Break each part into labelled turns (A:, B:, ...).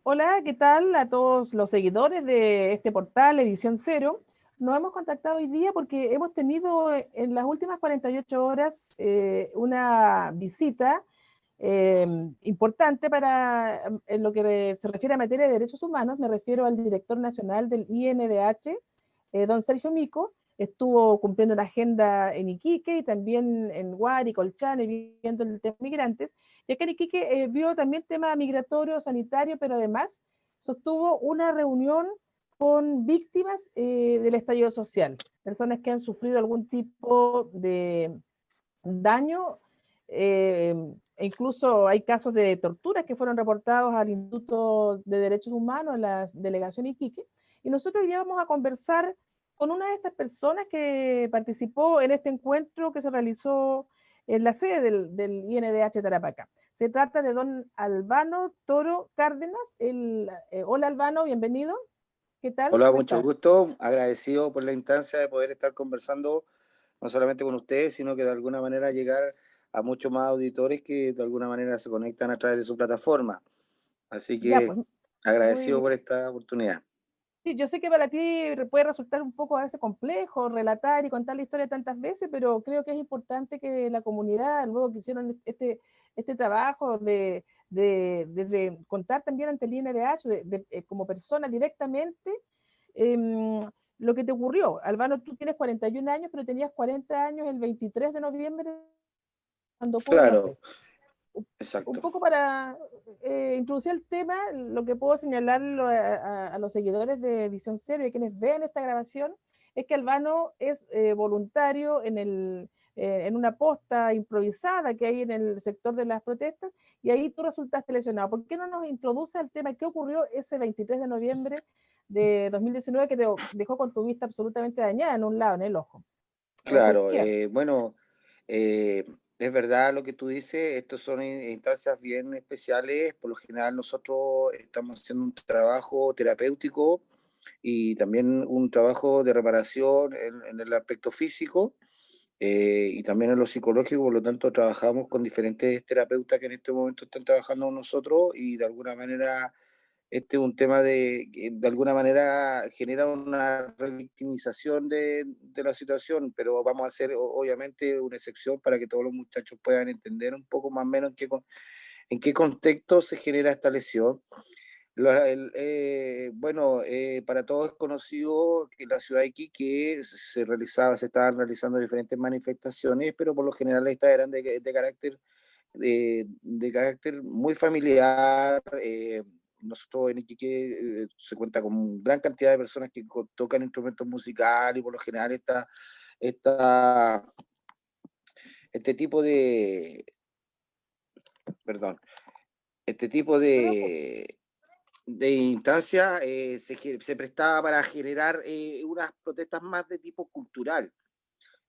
A: Hola, ¿qué tal a todos los seguidores de este portal Edición Cero? Nos hemos contactado hoy día porque hemos tenido en las últimas 48 horas una visita eh, importante para en lo que se refiere a materia de derechos humanos. Me refiero al director nacional del INDH, don Sergio Mico. Estuvo cumpliendo una agenda en Iquique y también en Huari, Colchane, viendo el tema de migrantes. Y acá en Iquique vio también tema migratorio, sanitario, pero además sostuvo una reunión con víctimas del estallido social, personas que han sufrido algún tipo de daño, eh, e incluso hay casos de torturas que fueron reportados al Instituto de Derechos Humanos, en la delegación Iquique, y nosotros íbamos a conversar con una de estas personas que participó en este encuentro que se realizó en la sede del INDH Tarapacá. Se trata de don Albano Toro Cárdenas. Hola Albano, bienvenido. ¿Qué tal?
B: Hola,
A: ¿Cómo
B: mucho
A: estás?
B: gusto. Agradecido por la instancia de poder estar conversando no solamente con ustedes, sino que de alguna manera llegar a muchos más auditores que de alguna manera se conectan a través de su plataforma. Así
A: Ya,
B: que
A: pues muy
B: agradecido por
A: bien.
B: esta oportunidad.
A: Sí, yo sé que para ti puede resultar un poco a veces complejo relatar y contar la historia tantas veces, pero creo que es importante que la comunidad, luego que hicieron este trabajo de contar también ante el INDH, como persona directamente, em, lo que te ocurrió. Albano, tú tienes 41 años, pero tenías 40 años el 23 de noviembre cuando ocurre, no sé,
B: Claro,
A: un
B: exacto.
A: poco para introducir el tema. Lo que puedo señalarlo a los seguidores de Edición Cero y a quienes ven esta grabación es que Albano es voluntario en una posta improvisada que hay en el sector de las protestas, y ahí tú resultaste lesionado. ¿Por qué no nos introduce al tema qué ocurrió ese 23 de noviembre de 2019 que te dejó con tu vista absolutamente dañada en un lado, en el ojo, o en tu
B: Claro,
A: izquierda?
B: bueno, es verdad lo que tú dices, estos son instancias bien especiales. Por lo general nosotros estamos haciendo un trabajo terapéutico y también un trabajo de reparación en el aspecto físico, y también en lo psicológico. Por lo tanto trabajamos con diferentes terapeutas que en este momento están trabajando con nosotros, y de alguna manera este es un tema que de alguna manera genera una revictimización de la situación, pero vamos a hacer obviamente una excepción para que todos los muchachos puedan entender un poco más o menos en qué contexto se genera esta lesión. Bueno, para todos es conocido que en la ciudad de Iquique se estaban realizando diferentes manifestaciones, pero por lo general estas eran de carácter muy familiar. Nosotros en Iquique se cuenta con gran cantidad de personas que tocan instrumentos musicales, y por lo general esta, este tipo perdón, este tipo
A: No te preocupes.
B: de instancia se prestaba para generar unas protestas más de tipo cultural.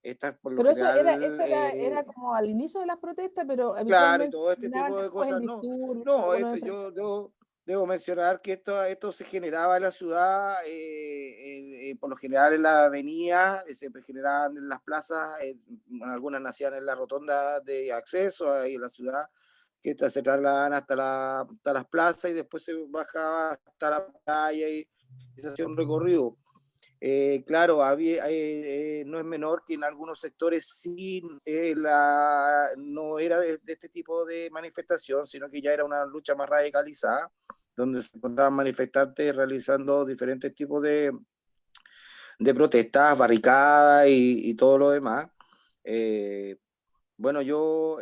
B: Estas por lo
A: Pero
B: general,
A: era como al inicio de las protestas, pero
B: claro, y
A: habitualmente
B: todo este
A: terminaban
B: tipo de
A: después en
B: cosas, no.
A: disturbios,
B: No,
A: algunos
B: esto, yo
A: enfrentamientos.
B: debo mencionar que esto se generaba en la ciudad, por lo general en la avenida, se generaban en las plazas, algunas nacían en la rotonda de acceso ahí en la ciudad, que estas se trasladaban hasta las plazas y después se bajaba hasta la playa y se hacía un recorrido. Claro, no es menor que en algunos sectores sí, no era de este tipo de manifestación, sino que ya era una lucha más radicalizada, donde se encontraban manifestantes realizando diferentes tipos de protestas, barricadas y todo lo demás. Eh, bueno, yo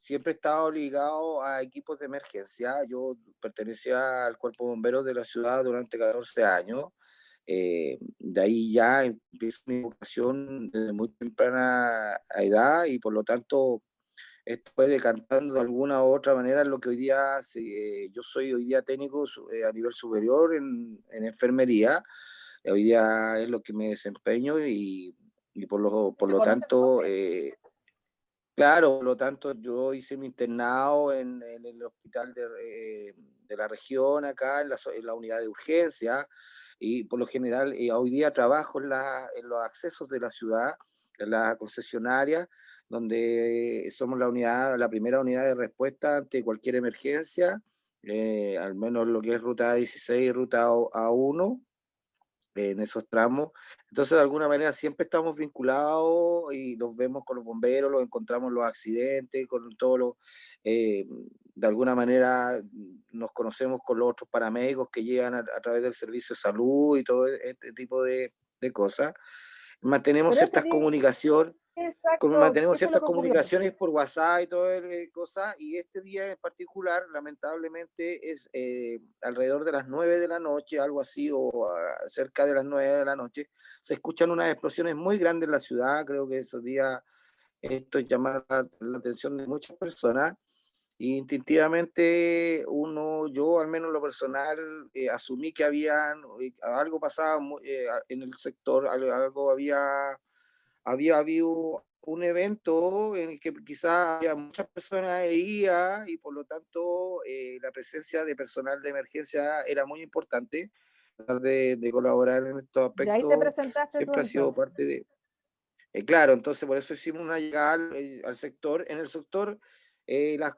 B: siempre he estado ligado a equipos de emergencia. Yo pertenecía al Cuerpo de Bomberos de la ciudad durante 14 años. De ahí ya empiezo mi vocación desde muy temprana edad, y por lo tanto esto fue decantando de alguna u otra manera en lo que hoy día, yo soy hoy día técnico a nivel superior en enfermería. Hoy día es lo que me desempeño, y por
A: Se
B: lo
A: conoce como
B: tanto,
A: C.
B: claro, por lo tanto, yo hice mi internado en el hospital de la región, acá en la unidad de urgencia, y por lo general hoy día trabajo en los accesos de la ciudad, en la concesionaria, donde somos la primera unidad de respuesta ante cualquier emergencia, al menos lo que es ruta 16 y ruta A1, en esos tramos. Entonces, de alguna manera, siempre estamos vinculados y los vemos con los bomberos, los encontramos en los accidentes, con todos los, de alguna manera, nos conocemos con los otros paramédicos que llegan a través del servicio de salud y todo este tipo de cosas. Mantenemos
A: Pero ese
B: ciertas
A: día
B: comunicaciones,
A: exacto,
B: mantenemos
A: ¿qué fue lo
B: ciertas
A: que ocurrió?
B: comunicaciones por WhatsApp y todas cosas, y este día en particular, lamentablemente, es alrededor de las 9 de la noche, algo así, o cerca de las 9 de la noche, se escuchan unas explosiones muy grandes en la ciudad. Creo que esos días esto llama la atención de muchas personas, y instintivamente yo al menos en lo personal, asumí que algo pasaba en el sector, algo había habido un evento en el que quizás había muchas personas heridas, y por lo tanto la presencia de personal de emergencia era muy importante. Tratar de colaborar en estos
A: Y ahí te
B: aspectos
A: presentaste tú
B: siempre ha sido
A: entonces.
B: parte de... Claro, entonces por eso hicimos una llegada al sector. En el sector, las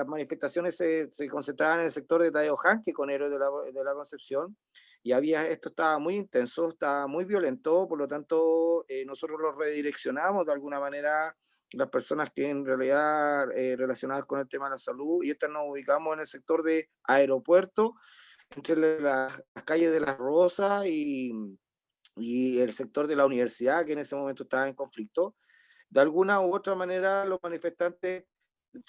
B: manifestaciones se concentraban en el sector de Tadeo Janque con Héroes de la Concepción, y esto estaba muy intenso, estaba muy violento. Por lo tanto, nosotros lo redireccionamos de alguna manera, las personas que en realidad relacionadas con el tema de la salud, y estas nos ubicamos en el sector de aeropuerto, entre las calles de Las Rosas y el sector de la universidad, que en ese momento estaba en conflicto. De alguna u otra manera, los manifestantes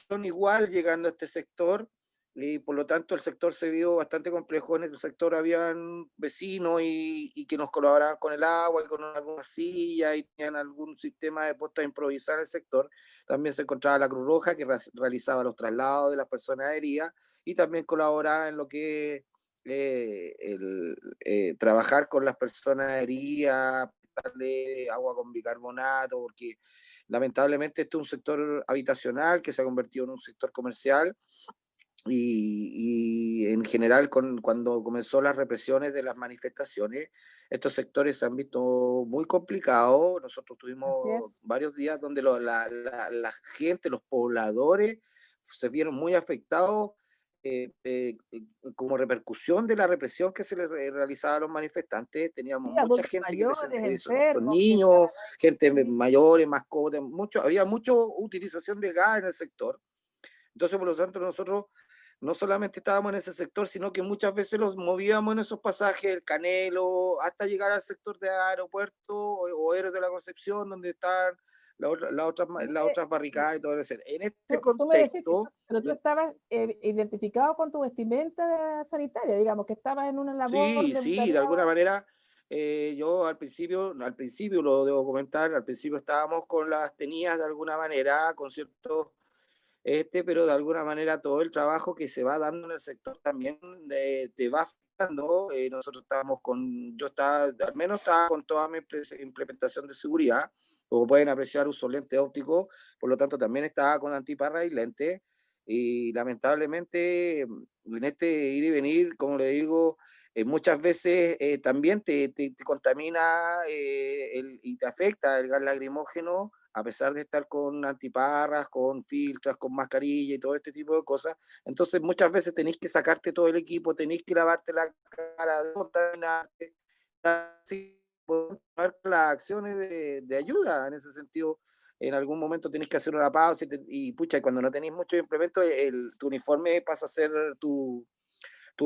B: fueron igual llegando a este sector, y por lo tanto el sector se vio bastante complejo. En el sector habían vecinos y que nos colaboraban con el agua y con algunas sillas, y tenían algún sistema de puesta a improvisar en el sector. También se encontraba la Cruz Roja, que realizaba los traslados de las personas heridas, y también colaboraba en lo que trabajar con las personas heridas, darle agua con bicarbonato, porque lamentablemente este es un sector habitacional que se ha convertido en un sector comercial, y en general cuando comenzó las represiones de las manifestaciones, estos sectores se han visto muy complicados. Nosotros
A: Así
B: tuvimos
A: es.
B: varios días donde la gente, los pobladores, se vieron muy afectados, como repercusión de la represión que se les realizaba a los manifestantes. Teníamos
A: Sí,
B: mucha
A: adultos
B: gente
A: mayores,
B: son
A: enfermos, que
B: niños,
A: estaban
B: gente
A: ahí.
B: mayores, mascotas, había mucha utilización de gas en el sector. Entonces, por lo tanto, nosotros no solamente estábamos en ese sector, sino que muchas veces los movíamos en esos pasajes, el Canelo, hasta llegar al sector de aeropuerto o Héroes de la Concepción, donde están las
A: Oye,
B: otras barricadas y todo eso. En este
A: tú me decís que
B: contexto,
A: pero tú estabas identificado con tu vestimenta sanitaria, digamos, que estabas en una labor
B: sí,
A: de
B: sí, de
A: tarea.
B: alguna manera, yo al principio lo debo comentar, al principio estábamos con las tenidas de alguna manera, con ciertos pero de alguna manera todo el trabajo que se va dando en el sector también te va afectando. Nosotros al menos estaba con toda mi implementación de seguridad. Como pueden apreciar, uso lente óptico, por lo tanto también estaba con antiparra y lente. Y lamentablemente, en este ir y venir, como le digo, muchas veces también te contamina y te afecta el gas lacrimógeno, a pesar de estar con antiparras, con filtros, con mascarilla y todo este tipo de cosas. Entonces muchas veces tenéis que sacarte todo el equipo, tenéis que lavarte la cara, contaminarte, así poder tomar las acciones de ayuda en ese sentido. En algún momento tenéis que hacer una pausa pucha, cuando no tenéis muchos implementos, tu uniforme pasa a ser tus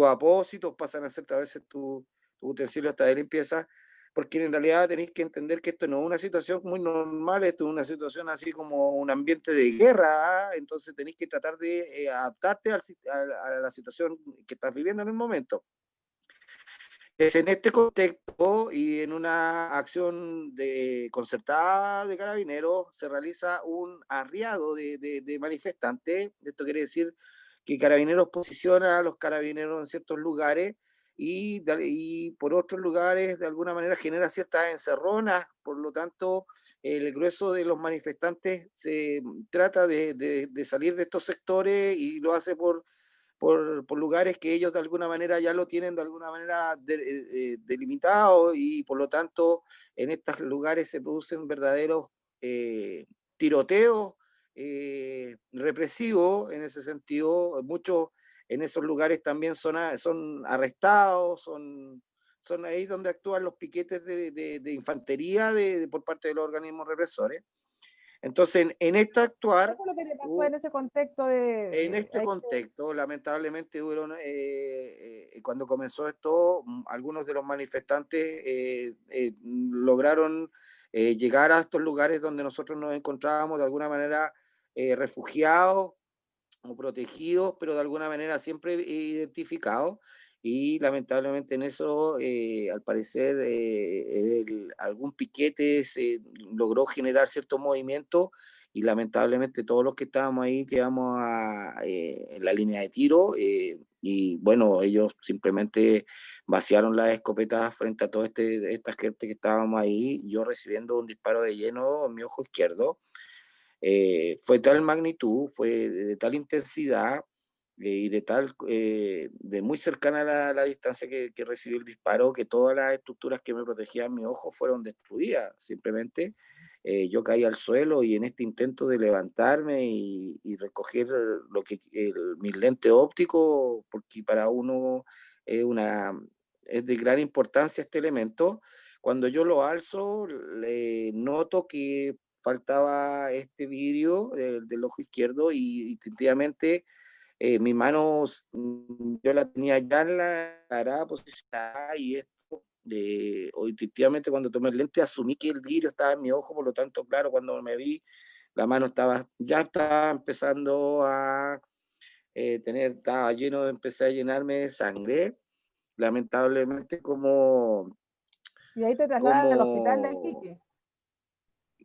B: apósitos, pasan a ser a veces tu utensilio hasta de limpieza, porque en realidad tenéis que entender que esto no es una situación muy normal, esto es una situación así como un ambiente de guerra. Entonces tenéis que tratar de adaptarte a la situación que estás viviendo en el momento. Es en este contexto y en una acción concertada de carabineros, se realiza un arriado de manifestantes. Esto quiere decir que Carabineros posiciona a los carabineros en ciertos lugares, y por otros lugares de alguna manera genera ciertas encerronas. Por lo tanto, el grueso de los manifestantes se trata de salir de estos sectores, y lo hace por lugares que ellos de alguna manera ya lo tienen de alguna manera delimitado, y por lo tanto en estos lugares se producen verdaderos tiroteos represivos. En ese sentido, muchos en esos lugares también son arrestados, son ahí donde actúan los piquetes de infantería por parte de los organismos represores. Entonces, en este
A: ¿Qué
B: actuar,
A: fue lo que te pasó en ese contexto de,
B: en este
A: hay
B: contexto, lamentablemente, cuando comenzó esto, algunos de los manifestantes lograron llegar a estos lugares donde nosotros nos encontrábamos de alguna manera refugiados o protegidos, pero de alguna manera siempre identificados. Y lamentablemente en eso, al parecer, algún piquete se logró generar cierto movimiento y lamentablemente todos los que estábamos ahí quedamos en la línea de tiro y bueno, ellos simplemente vaciaron las escopetas frente a toda esta gente que estábamos ahí, yo recibiendo un disparo de lleno en mi ojo izquierdo. Fue tal magnitud, fue de tal intensidad y de muy cercana a la distancia que recibió el disparo, que todas las estructuras que me protegían mi ojo fueron destruidas. Simplemente yo caí al suelo y en este intento de levantarme y recoger mi lente óptico, porque para uno es de gran importancia este elemento, cuando yo lo alzo, noto que faltaba este vidrio del ojo izquierdo y instintivamente mi mano yo la tenía ya en la cara posicionada y esto, o instintivamente cuando tomé el lente asumí que el vidrio estaba en mi ojo, por lo tanto, claro, cuando me vi, la mano ya estaba empezando a estaba lleno, empecé a llenarme de sangre, lamentablemente
A: y ahí te trasladan al hospital de
B: como
A: Iquique?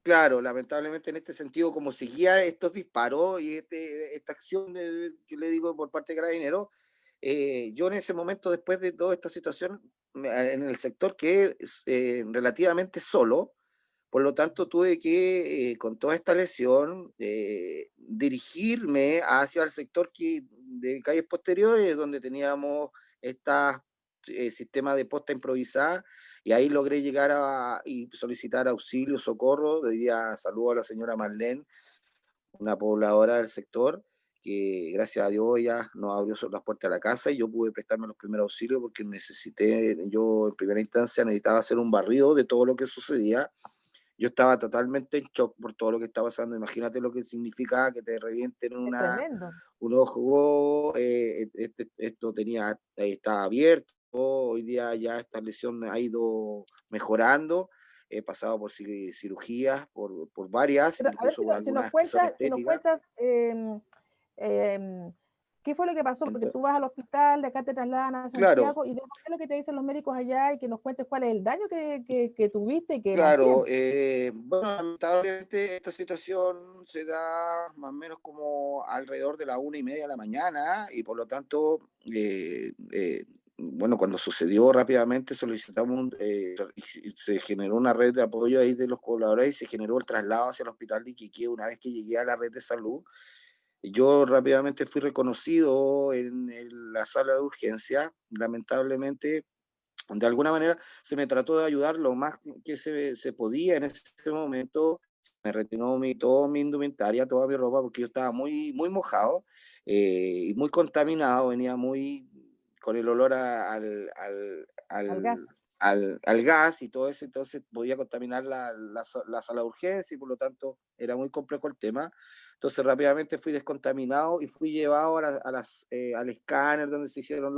B: Claro, lamentablemente en este sentido, como seguía estos disparos y esta acción que le digo por parte de Carabineros, yo en ese momento, después de toda esta situación, en el sector quedé relativamente solo, por lo tanto tuve que, con toda esta lesión, dirigirme hacia el sector de calles posteriores, donde teníamos estas sistemas de posta improvisada, y ahí logré llegar y solicitar auxilio, socorro. Hoy día saludo a la señora Marlene, una pobladora del sector, que gracias a Dios ya nos abrió las puertas de la casa y yo pude prestarme los primeros auxilios porque yo en primera instancia necesitaba hacer un barrido de todo lo que sucedía. Yo estaba totalmente en shock por todo lo que estaba pasando. Imagínate lo que significa que te revienten
A: Es tremendo.
B: un ojo, esto estaba abierto. Hoy día ya esta lesión ha ido mejorando. He pasado por cirugías, por varias,
A: Pero a ver
B: incluso por
A: si nos
B: algunas que son
A: cuentas, si nos
B: estéticas.
A: cuentas em, qué fue lo que pasó, porque
B: Ento-
A: tú vas al hospital, de acá te trasladan a
B: claro,
A: Santiago y vemos qué es lo que te dicen los médicos allá y que nos cuentes cuál es el daño que tuviste y que
B: claro,
A: mantienes.
B: bueno, lamentablemente esta situación se da más o menos como alrededor de la 1:30 de la mañana y por lo tanto, bueno, cuando sucedió rápidamente y se generó una red de apoyo ahí de los colaboradores y se generó el traslado hacia el hospital de Iquique. Una vez que llegué a la red de salud, yo rápidamente fui reconocido en la sala de urgencia. Lamentablemente de alguna manera se me trató de ayudar lo más que se podía en ese momento. Me retiró toda mi indumentaria, toda mi ropa, porque yo estaba muy, muy mojado y muy contaminado, venía muy con el olor
A: Al gas.
B: al gas y todo eso, entonces podía contaminar la sala de urgencia y por lo tanto era muy complejo el tema. Entonces rápidamente fui descontaminado y fui llevado al escáner donde se hicieron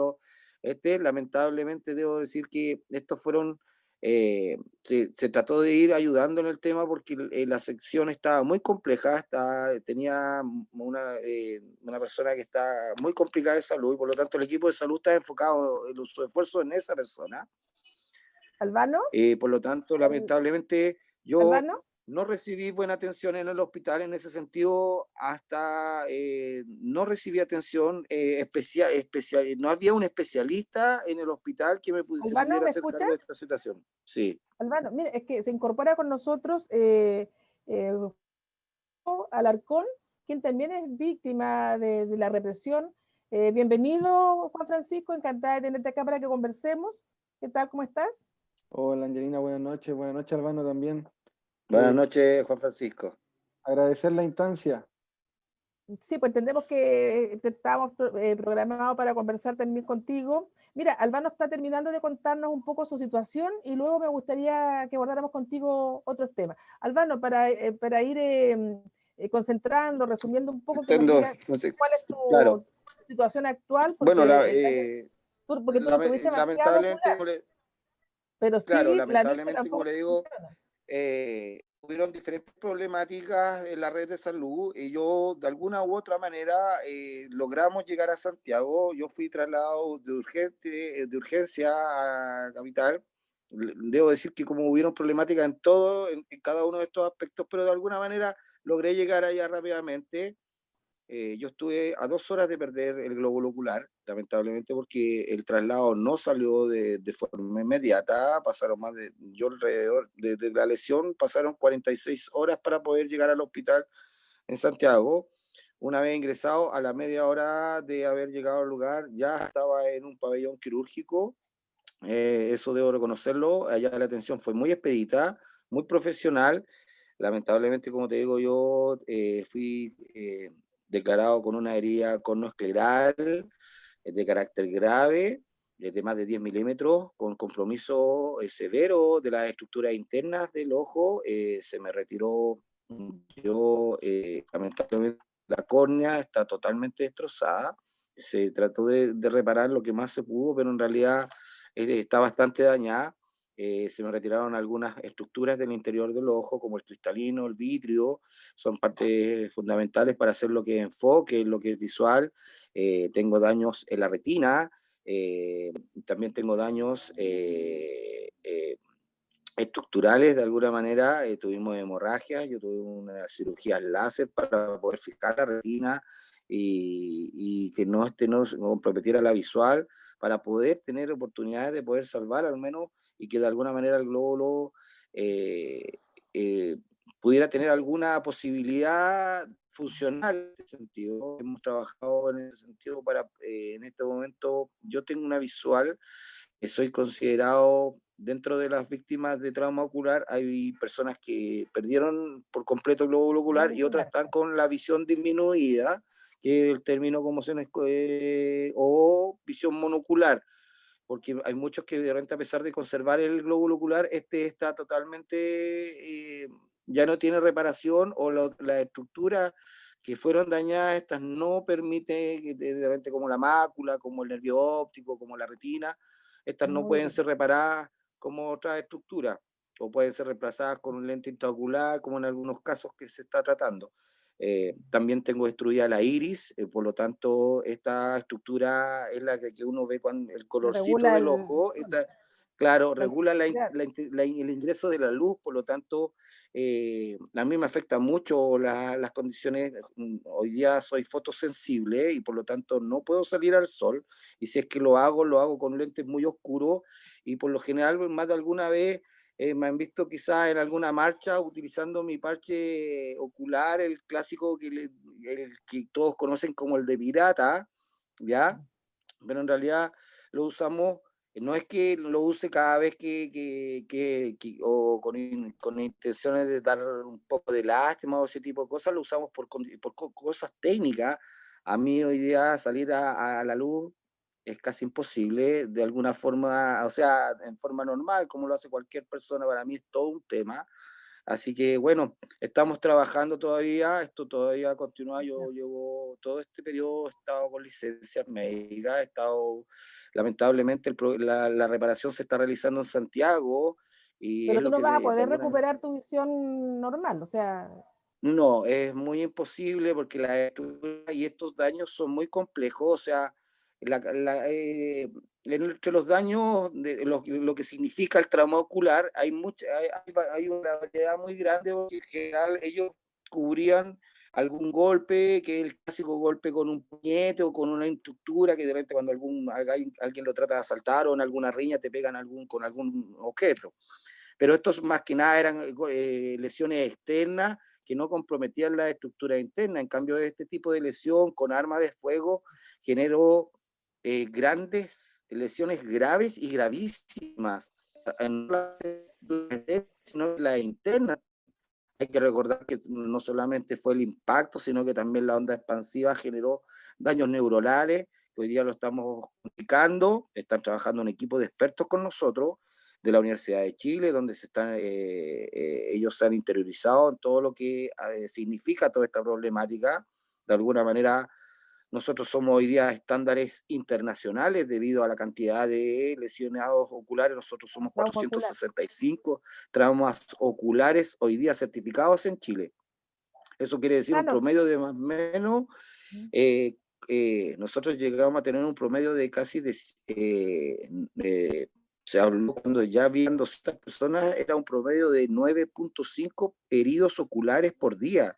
B: lamentablemente debo decir que estos fueron, se trató de ir ayudando en el tema porque la sección estaba muy compleja, tenía una persona que está muy complicada de salud y por lo tanto el equipo de salud está enfocado en su esfuerzo en esa persona.
A: ¿Albano?
B: Por lo tanto,
A: Al-
B: lamentablemente, yo
A: ¿Albano?
B: no recibí buena atención en el hospital en ese sentido, hasta no recibí atención especial, no había un especialista en el hospital que me se
A: ¿Albano,
B: pudiera
A: me
B: hacer cargo de
A: escuchas?
B: esta situación. Sí,
A: Albano, mire, es que se incorpora con nosotros eh, Alarcón, quien también es víctima de la represión. Bienvenido, Juan Francisco, encantada de tenerte acá para que conversemos. ¿Qué tal? ¿Cómo estás?
C: Hola Angelina, buenas noches Albano también.
B: buenas
C: Eh,
B: noches, Juan Francisco.
C: Agradecer la instancia.
A: Sí, pues entendemos que estábamos programados para conversar también contigo. Mira, Albano está terminando de contarnos un poco su situación y luego me gustaría que abordáramos contigo otros temas. Albano, para ir concentrando, resumiendo un poco, que nos
B: Entiendo,
A: diga
B: no sé,
A: cuál es
B: claro.
A: tu situación actual,
B: Bueno,
A: porque porque tú lo tuviste demasiado
B: lamentablemente,
A: ocular, pero
B: claro,
A: sí, la mente
B: lamentablemente, como
A: tampoco
B: le digo,
A: funciona.
B: hubieron diferentes problemáticas en la red de salud y yo de alguna u otra manera logramos llegar a Santiago. Yo fui trasladado de urgencia a Capital. Debo decir que como hubieron problemáticas en todo, en cada uno de estos aspectos, pero de alguna manera logré llegar allá rápidamente. Yo estuve a 2 horas de perder el glóbulo ocular, lamentablemente, porque el traslado no salió de forma inmediata. Pasaron yo alrededor de la lesión, pasaron 46 horas para poder llegar al hospital en Santiago. Una vez ingresado, a la media hora de haber llegado al lugar, ya estaba en un pabellón quirúrgico. Eso debo reconocerlo. Allá la atención fue muy expedita, muy profesional. Lamentablemente, como te digo, yo fui declarado con una herida cornoescleral de carácter grave, de más de 10 milímetros, con compromiso severo de las estructuras internas del ojo. Se me retiró, lamentablemente, la córnea está totalmente destrozada. Se trató de reparar lo que más se pudo, pero en realidad está bastante dañada. Se me retiraron algunas estructuras del interior del ojo, como el cristalino, el vitrio, son partes fundamentales para hacer lo que es enfoque, lo que es visual. Tengo daños en la retina, también tengo daños estructurales de alguna manera. Tuvimos hemorragias, yo tuve una cirugía láser para poder fijar la retina y que no comprometiera la visual, para poder tener oportunidades de poder salvar al menos y que de alguna manera el glóbulo eh, eh, pudiera tener alguna posibilidad funcional en ese sentido. Hemos trabajado en ese sentido para, en este momento, yo tengo una visual, soy considerado dentro de las víctimas de trauma ocular. Hay personas que perdieron por completo el glóbulo ocular y otras están con la visión disminuida, que es el término como o visión monocular, porque hay muchos que de repente, a pesar de conservar el glóbulo ocular, este está totalmente, ya no tiene reparación, o la estructura que fueron dañadas, estas no permite, de repente, como la mácula, como el nervio óptico, como la retina, estas no
A: Muy
B: pueden
A: bien.
B: ser reparadas como otras estructuras, o pueden ser reemplazadas con un lente intraocular, como en algunos casos que se está tratando. También tengo destruida la iris, por lo tanto, esta estructura es la que uno ve con el colorcito
A: Regula
B: del ojo. Claro,
A: la
B: regula
A: luminosidad.
B: el ingreso de la luz, por lo tanto, a mí me afecta mucho las condiciones. Hoy día soy fotosensible y por lo tanto no puedo salir al sol, y si es que lo hago con lentes muy oscuros, y por lo general más de alguna vez me han visto quizás en alguna marcha utilizando mi parche ocular, el clásico el que todos conocen como el de pirata, ¿ya? Pero en realidad lo usamos, no es que lo use cada vez o con intenciones de dar un poco de lástima o ese tipo de cosas. Lo usamos por cosas técnicas. A mí hoy día salir a la luz es casi imposible de alguna forma, o sea, en forma normal, como lo hace cualquier persona. Para mí es todo un tema. Así que bueno, estamos trabajando todavía, esto todavía continúa. Yo llevo todo este periodo, he estado con licencias médicas, he estado, lamentablemente, la reparación se está realizando en Santiago, y es
A: Pero tú
B: lo
A: no
B: que
A: vas a
B: de
A: poder
B: alguna manera...
A: recuperar tu visión normal, o sea,
B: No, es muy imposible porque la estructura y estos daños son muy complejos. O sea, entre los daños, de lo que significa el trauma ocular, hay una variedad muy grande, porque en general ellos cubrían algún golpe, que es el clásico golpe con un puñete o con una estructura, que de repente cuando alguien lo trata de asaltar, o en alguna riña te pegan con algún objeto. Pero estos más que nada eran lesiones externas que no comprometían la estructura interna. En cambio, este tipo de lesión con arma de fuego generó grandes lesiones graves y gravísimas, no sino la interna. Hay que recordar que no solamente fue el impacto, sino que también la onda expansiva generó daños neuronales, que hoy día lo estamos comunicando. Están trabajando un equipo de expertos con nosotros de la Universidad de Chile, donde ellos se han interiorizado en todo lo que significa toda esta problemática. De alguna manera, nosotros somos hoy día estándares internacionales debido a la cantidad de lesionados oculares. Nosotros somos
A: Trauma ocular.
B: 465 traumas oculares hoy día certificados en Chile. Eso quiere decir un
A: Claro.
B: promedio de más o menos. Nosotros llegamos a tener un promedio de casi se habló cuando ya habían 200 personas, era un promedio de 9.5 heridos oculares por día.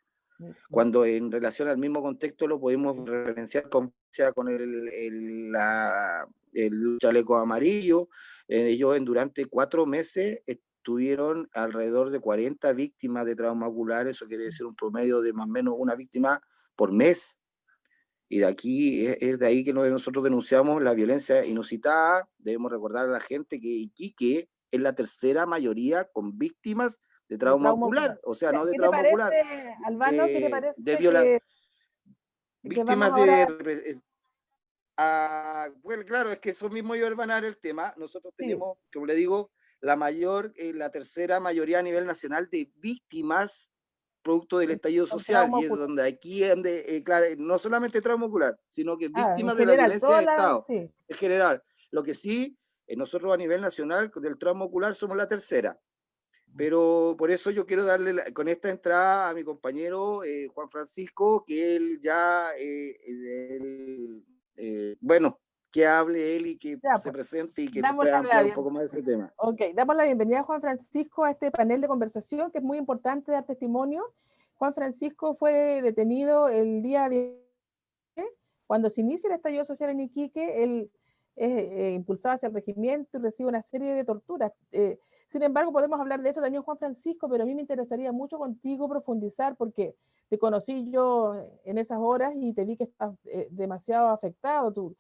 B: Cuando en relación al mismo contexto lo podemos referenciar con el chaleco amarillo. Ellos durante 4 meses tuvieron alrededor de 40 víctimas de trauma ocular. Eso quiere decir un promedio de más o menos una víctima por mes. Y de aquí es de ahí que nosotros denunciamos la violencia inusitada. Debemos recordar a la gente que Iquique es la tercera mayoría con víctimas de trauma ocular, o sea, no de trauma ocular,
A: Albano, ¿qué te parece
B: víctimas
A: ahora?
B: Bueno, claro, es que eso mismo iba a hermanar el tema. Nosotros tenemos,
A: Sí,
B: como le digo, la tercera mayoría a nivel nacional de víctimas producto del estallido social, y es donde aquí, claro, no solamente trauma ocular, sino que víctimas
A: en
B: de la
A: general,
B: violencia de Estado,
A: sí.
B: en general. Lo que sí, nosotros a nivel nacional, del trauma ocular, somos la tercera. Pero por eso yo quiero darle con esta entrada a mi compañero Juan Francisco, que él ya, bueno, que hable él y que
A: Ya,
B: se
A: pues,
B: presente y que nos
A: damos
B: pueda ampliar un
A: la
B: poco más ese tema.
A: Ok, damos la bienvenida a Juan Francisco a este panel de conversación que es muy importante dar testimonio. Juan Francisco fue detenido el día de cuando se inicia el estallido social en Iquique. Él es impulsado hacia el regimiento y recibe una serie de torturas. Sin embargo, podemos hablar de eso también, Juan Francisco, pero a mí me interesaría mucho contigo profundizar porque te conocí yo en esas horas y te vi que estás demasiado afectado. Tu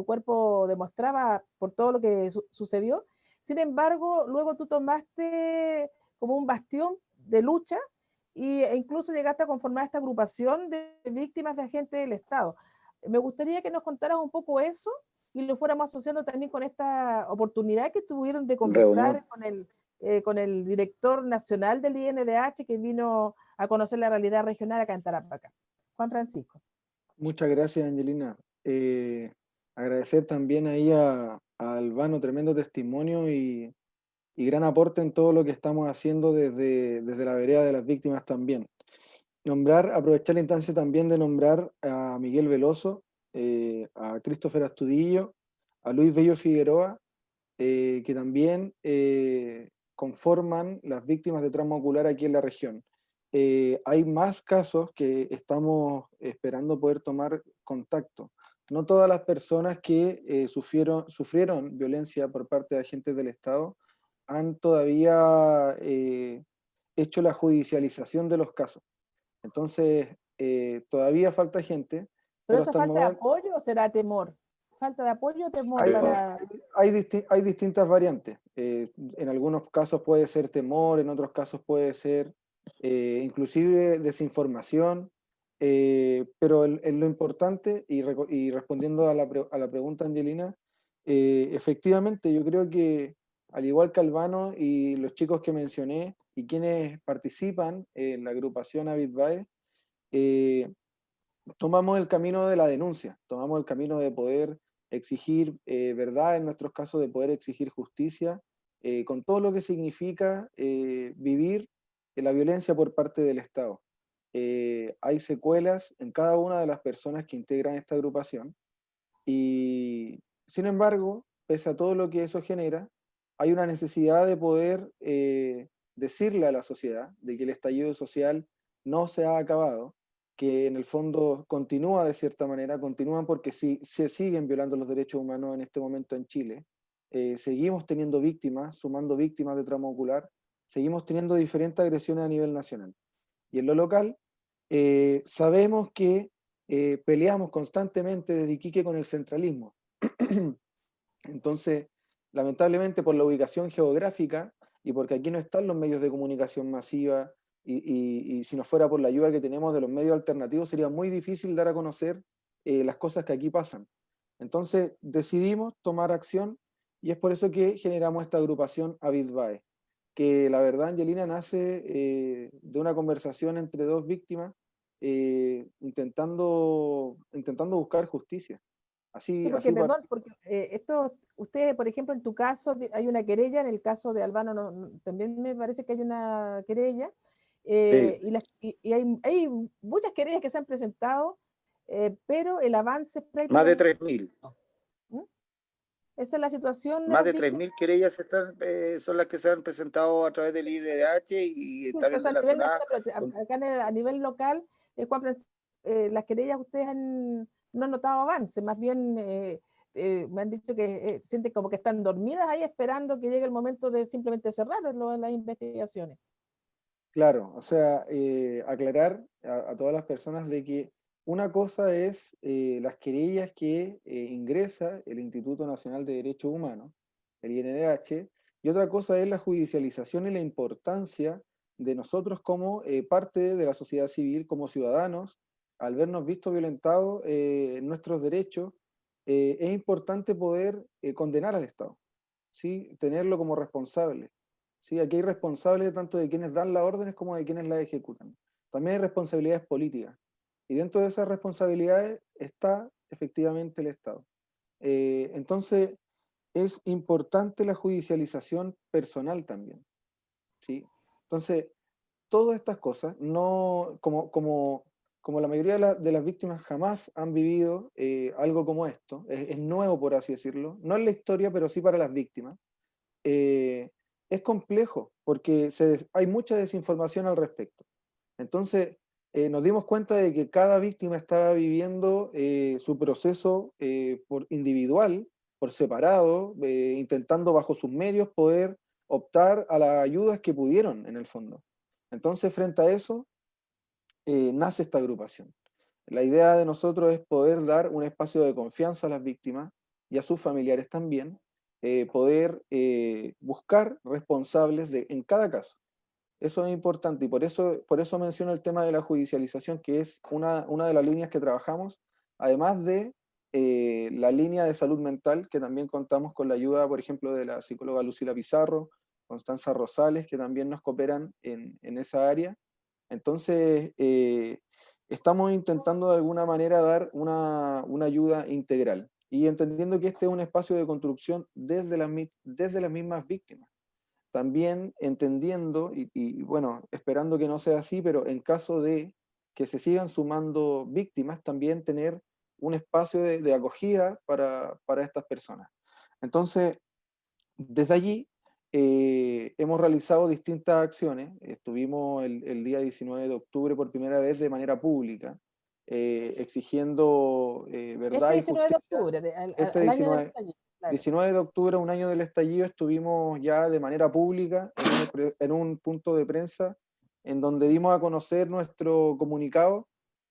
A: cuerpo demostraba por todo lo que sucedió. Sin embargo, luego tú tomaste como un bastión de lucha e incluso llegaste a conformar esta agrupación de víctimas de agentes del Estado. Me gustaría que nos contaras un poco eso y lo fuéramos asociando también con esta oportunidad que tuvieron de
B: Reunión.
A: conversar con el director nacional del INDH que vino a conocer la realidad regional acá en Tarapacá. Juan Francisco.
C: Muchas gracias, Angelina. Agradecer también ahí a Albano, tremendo testimonio y gran aporte en todo lo que estamos haciendo desde la vereda de las víctimas también. Aprovechar la instancia también de nombrar a Miguel Veloso, a Christopher Astudillo, a Luis Bello Figueroa, que también conforman las víctimas de trauma ocular aquí en la región. Hay más casos que estamos esperando poder tomar contacto. No todas las personas que sufrieron violencia por parte de agentes del Estado han todavía hecho la judicialización de los casos. Entonces, todavía falta gente.
A: ¿Pero
C: Pero
A: eso
C: hasta el
A: falta de
C: momento
A: apoyo o será temor? ¿Falta de apoyo o temor
C: hay,
A: para...?
C: hay distintas variantes. En algunos casos puede ser temor, en otros casos puede ser inclusive desinformación, pero lo importante, y respondiendo a la pregunta, Angelina, efectivamente yo creo que al igual que Albano y los chicos que mencioné y quienes participan en la agrupación Avidbae, tomamos el camino de la denuncia, tomamos el camino de poder exigir verdad, en nuestros casos de poder exigir justicia, con todo lo que significa vivir la violencia por parte del Estado. Hay secuelas en cada una de las personas que integran esta agrupación y, sin embargo, pese a todo lo que eso genera, hay una necesidad de poder decirle a la sociedad de que el estallido social no se ha acabado, que en el fondo continúa de cierta manera, continúan porque si se siguen violando los derechos humanos en este momento en Chile, seguimos teniendo víctimas, sumando víctimas de trauma ocular, seguimos teniendo diferentes agresiones a nivel nacional. Y en lo local, sabemos que peleamos constantemente desde Iquique con el centralismo. Entonces, lamentablemente por la ubicación geográfica y porque aquí no están los medios de comunicación masiva, y si no fuera por la ayuda que tenemos de los medios alternativos, sería muy difícil dar a conocer las cosas que aquí pasan. Entonces decidimos tomar acción y es por eso que generamos esta agrupación Avidbae, que la verdad, Angelina, nace de una conversación entre dos víctimas intentando buscar justicia.
A: Sí,
C: Así,
A: porque,
C: así
A: perdón,
C: partió.
A: porque ustedes, por ejemplo, en tu caso hay una querella, en el caso de Albano también me parece que hay una querella,
B: Sí,
A: y hay muchas querellas que se han presentado, pero el avance es
B: más de
A: prácticamente...
B: 3.000.
A: ¿Mm? Esa es la situación de
B: Más
A: las
B: de
A: víctimas.
B: 3.000 querellas son las que se han presentado a través del INDH y
A: Sí,
B: están
A: o sea, a nivel
B: relacionadas
A: nacional, pero
B: con...
A: acá a nivel local, Juan Francisco, las querellas ustedes no han notado avance, más bien me han dicho que sienten como que están dormidas ahí esperando que llegue el momento de simplemente cerrar las investigaciones.
C: Claro, o sea, aclarar a todas las personas de que una cosa es las querellas que ingresa el Instituto Nacional de Derechos Humanos, el INDH, y otra cosa es la judicialización y la importancia de nosotros como parte de la sociedad civil, como ciudadanos, al vernos vistos violentados nuestros derechos, es importante poder condenar al Estado, ¿sí? Tenerlo como responsable. Sí, aquí hay responsables tanto de quienes dan las órdenes como de quienes las ejecutan. También hay responsabilidades políticas. Y dentro de esas responsabilidades está efectivamente el Estado. Entonces, es importante la judicialización personal también. ¿Sí? Entonces, todas estas cosas, no, como la mayoría de las víctimas jamás han vivido algo como esto, es nuevo por así decirlo, no en la historia, pero sí para las víctimas, eh, es complejo porque hay mucha desinformación al respecto. Entonces, nos dimos cuenta de que cada víctima estaba viviendo su proceso por individual, por separado, intentando bajo sus medios poder optar a las ayudas que pudieron en el fondo. Entonces, frente a eso, nace esta agrupación. La idea de nosotros es poder dar un espacio de confianza a las víctimas y a sus familiares también, poder buscar responsables en cada caso. Eso es importante y por eso menciono el tema de la judicialización, que es una de las líneas que trabajamos, además de la línea de salud mental, que también contamos con la ayuda, por ejemplo, de la psicóloga Lucila Pizarro, Constanza Rosales, que también nos cooperan en esa área. Entonces, estamos intentando de alguna manera dar una ayuda integral y entendiendo que este es un espacio de construcción desde las mismas víctimas. También entendiendo, bueno, esperando que no sea así, pero en caso de que se sigan sumando víctimas, también tener un espacio de acogida para estas personas. Entonces, desde allí hemos realizado distintas acciones. Estuvimos el día 19 de octubre por primera vez de manera pública, exigiendo verdad
A: Este
C: y
A: 19 de
C: justicia.
A: octubre,
C: Este
A: al año del
C: 19,
A: estallido, claro.
C: 19 de octubre, un año del estallido, estuvimos ya de manera pública en un punto de prensa en donde dimos a conocer nuestro comunicado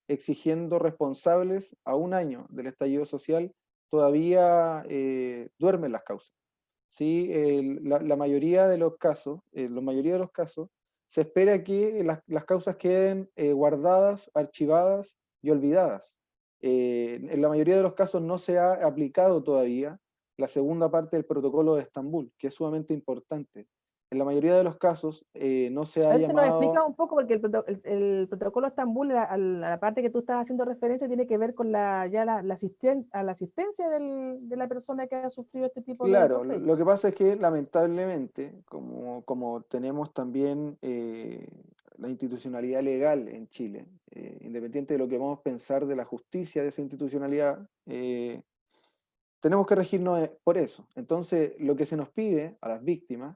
C: exigiendo responsables a un año del estallido social. Todavía duermen las causas. ¿Sí? La mayoría de los casos, se espera que las causas queden guardadas, archivadas y olvidadas. En la mayoría de los casos no se ha aplicado todavía la segunda parte del protocolo de Estambul, que es sumamente importante. En la mayoría de los casos no se
A: A
C: ha
A: ver si nos
C: llamado.
A: explica un poco, porque el protocolo Estambul, la parte que tú estás haciendo referencia, tiene que ver con la asistencia de la persona que ha sufrido este tipo de
C: Claro,
A: atropello.
C: lo que pasa es que lamentablemente, como tenemos también la institucionalidad legal en Chile, independiente de lo que vamos a pensar de la justicia de esa institucionalidad, tenemos que regirnos por eso. Entonces, lo que se nos pide a las víctimas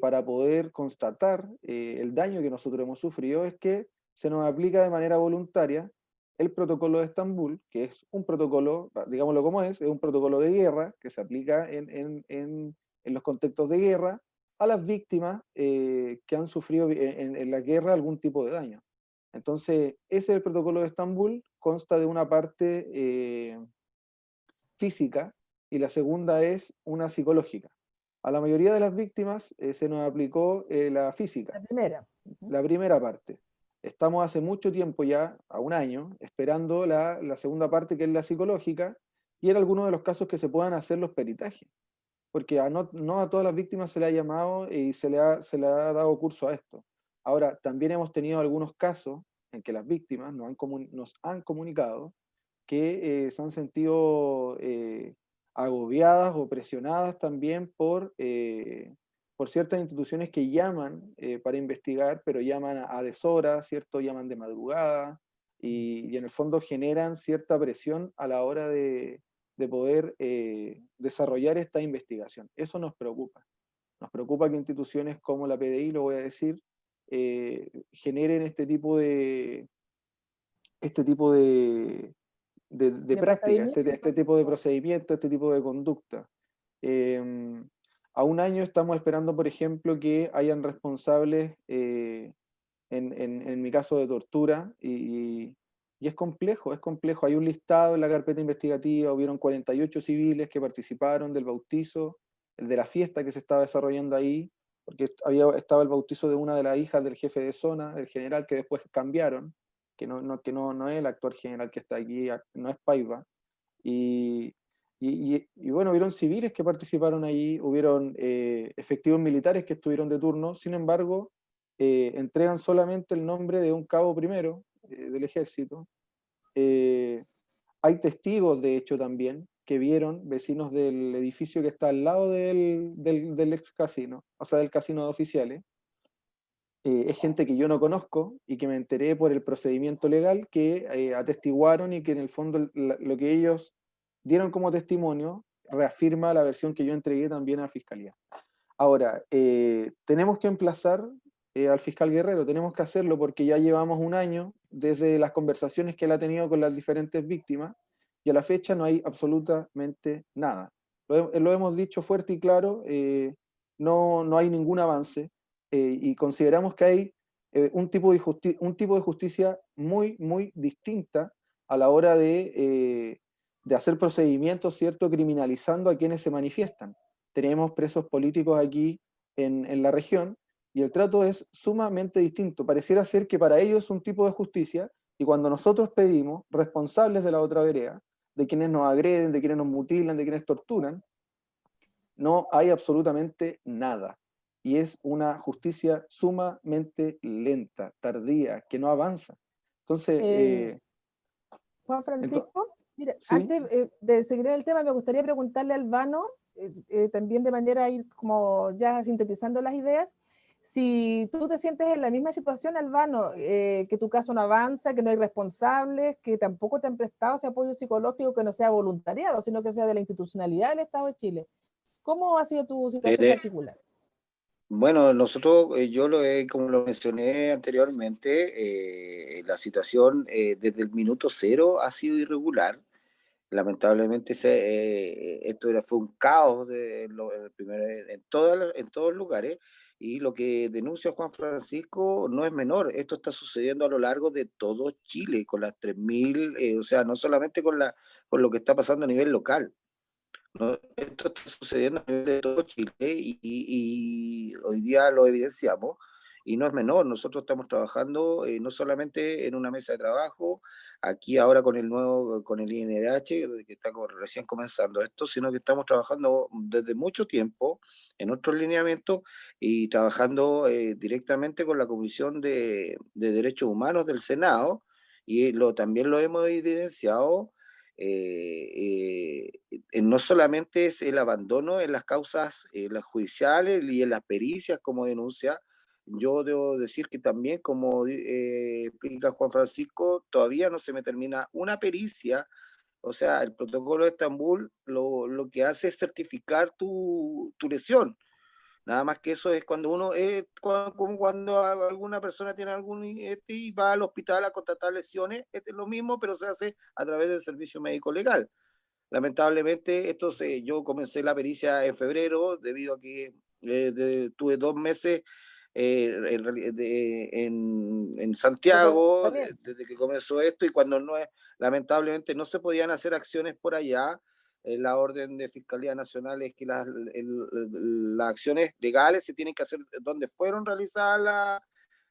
C: para poder constatar el daño que nosotros hemos sufrido es que se nos aplica de manera voluntaria el protocolo de Estambul, que es un protocolo, digámoslo como es un protocolo de guerra que se aplica en los contextos de guerra a las víctimas que han sufrido en la guerra algún tipo de daño. Entonces, ese es el protocolo de Estambul, consta de una parte física y la segunda es una psicológica. A la mayoría de las víctimas se nos aplicó la física,
A: La primera.
C: la primera parte. Estamos hace mucho tiempo ya, a un año, esperando la segunda parte, que es la psicológica, y era alguno de los casos que se puedan hacer los peritajes, porque no a todas las víctimas se le ha llamado y se le ha dado curso a esto. Ahora, también hemos tenido algunos casos en que las víctimas nos han comunicado que se han sentido agobiadas o presionadas también por ciertas instituciones que llaman para investigar, pero llaman a deshora, ¿cierto? Llaman de madrugada y en el fondo generan cierta presión a la hora de poder desarrollar esta investigación. Eso nos preocupa. Nos preocupa que instituciones como la PDI, lo voy a decir, generen este tipo de práctica, este tipo de procedimiento, este tipo de conducta. A un año estamos esperando, por ejemplo, que hayan responsables en mi caso de tortura y es complejo, es complejo. Hay un listado en la carpeta investigativa, hubieron 48 civiles que participaron del bautizo, el de la fiesta que se estaba desarrollando ahí, porque estaba el bautizo de una de las hijas del jefe de zona, del general, que después cambiaron, que no es el actual general que está aquí, no es Paiva. Y, y bueno, hubieron civiles que participaron ahí, hubieron efectivos militares que estuvieron de turno, sin embargo, entregan solamente el nombre de un cabo primero del ejército. Hay testigos, de hecho, también, que vieron vecinos del edificio que está al lado del ex casino, o sea, del casino de oficiales. Es gente que yo no conozco y que me enteré por el procedimiento legal que atestiguaron y que en el fondo lo que ellos dieron como testimonio reafirma la versión que yo entregué también a la Fiscalía. Ahora, tenemos que emplazar al fiscal Guerrero, tenemos que hacerlo porque ya llevamos un año desde las conversaciones que él ha tenido con las diferentes víctimas y a la fecha no hay absolutamente nada. Lo hemos dicho fuerte y claro, no hay ningún avance y consideramos que hay un tipo de justicia muy, muy distinta a la hora de hacer procedimientos, ¿cierto?, criminalizando a quienes se manifiestan. Tenemos presos políticos aquí en la región y el trato es sumamente distinto. Pareciera ser que para ellos es un tipo de justicia y cuando nosotros pedimos responsables de la otra vereda, de quienes nos agreden, de quienes nos mutilan, de quienes torturan, no hay absolutamente nada. Y es una justicia sumamente lenta, tardía, que no avanza. Entonces,
A: Juan Francisco, mira,
C: ¿sí?
A: antes de seguir en el tema, me gustaría preguntarle a Albano, también de manera a ir como ya sintetizando las ideas, si tú te sientes en la misma situación, Albano, que tu caso no avanza, que no hay responsables, que tampoco te han prestado ese apoyo psicológico que no sea voluntariado, sino que sea de la institucionalidad del Estado de Chile. ¿Cómo ha sido tu situación particular?
B: Bueno, nosotros, como lo mencioné anteriormente, la situación desde el minuto cero ha sido irregular. Lamentablemente fue un caos en todos los lugares y lo que denuncia Juan Francisco no es menor. Esto está sucediendo a lo largo de todo Chile, con las 3.000, o sea, no solamente con lo que está pasando a nivel local. ¿No? Esto está sucediendo a nivel de todo Chile y hoy día lo evidenciamos y no es menor. Nosotros estamos trabajando no solamente en una mesa de trabajo, aquí ahora con el INDH, que está recién comenzando esto, sino que estamos trabajando desde mucho tiempo en otros lineamientos y trabajando directamente con la Comisión de Derechos Humanos del Senado y también lo hemos evidenciado. No solamente es el abandono en las causas las judiciales y en las pericias como denuncia, yo debo decir que también, como explica Juan Francisco, todavía no se me termina una pericia. O sea, el protocolo de Estambul lo que hace es certificar tu lesión. Nada más que eso es cuando como cuando alguna persona tiene y va al hospital a contratar lesiones, es lo mismo, pero se hace a través del servicio médico legal. Lamentablemente, yo comencé la pericia en febrero debido a que tuve 2 meses en Santiago desde que comenzó esto y lamentablemente no se podían hacer acciones por allá la orden de Fiscalía Nacional es que las acciones legales se tienen que hacer donde fueron realizadas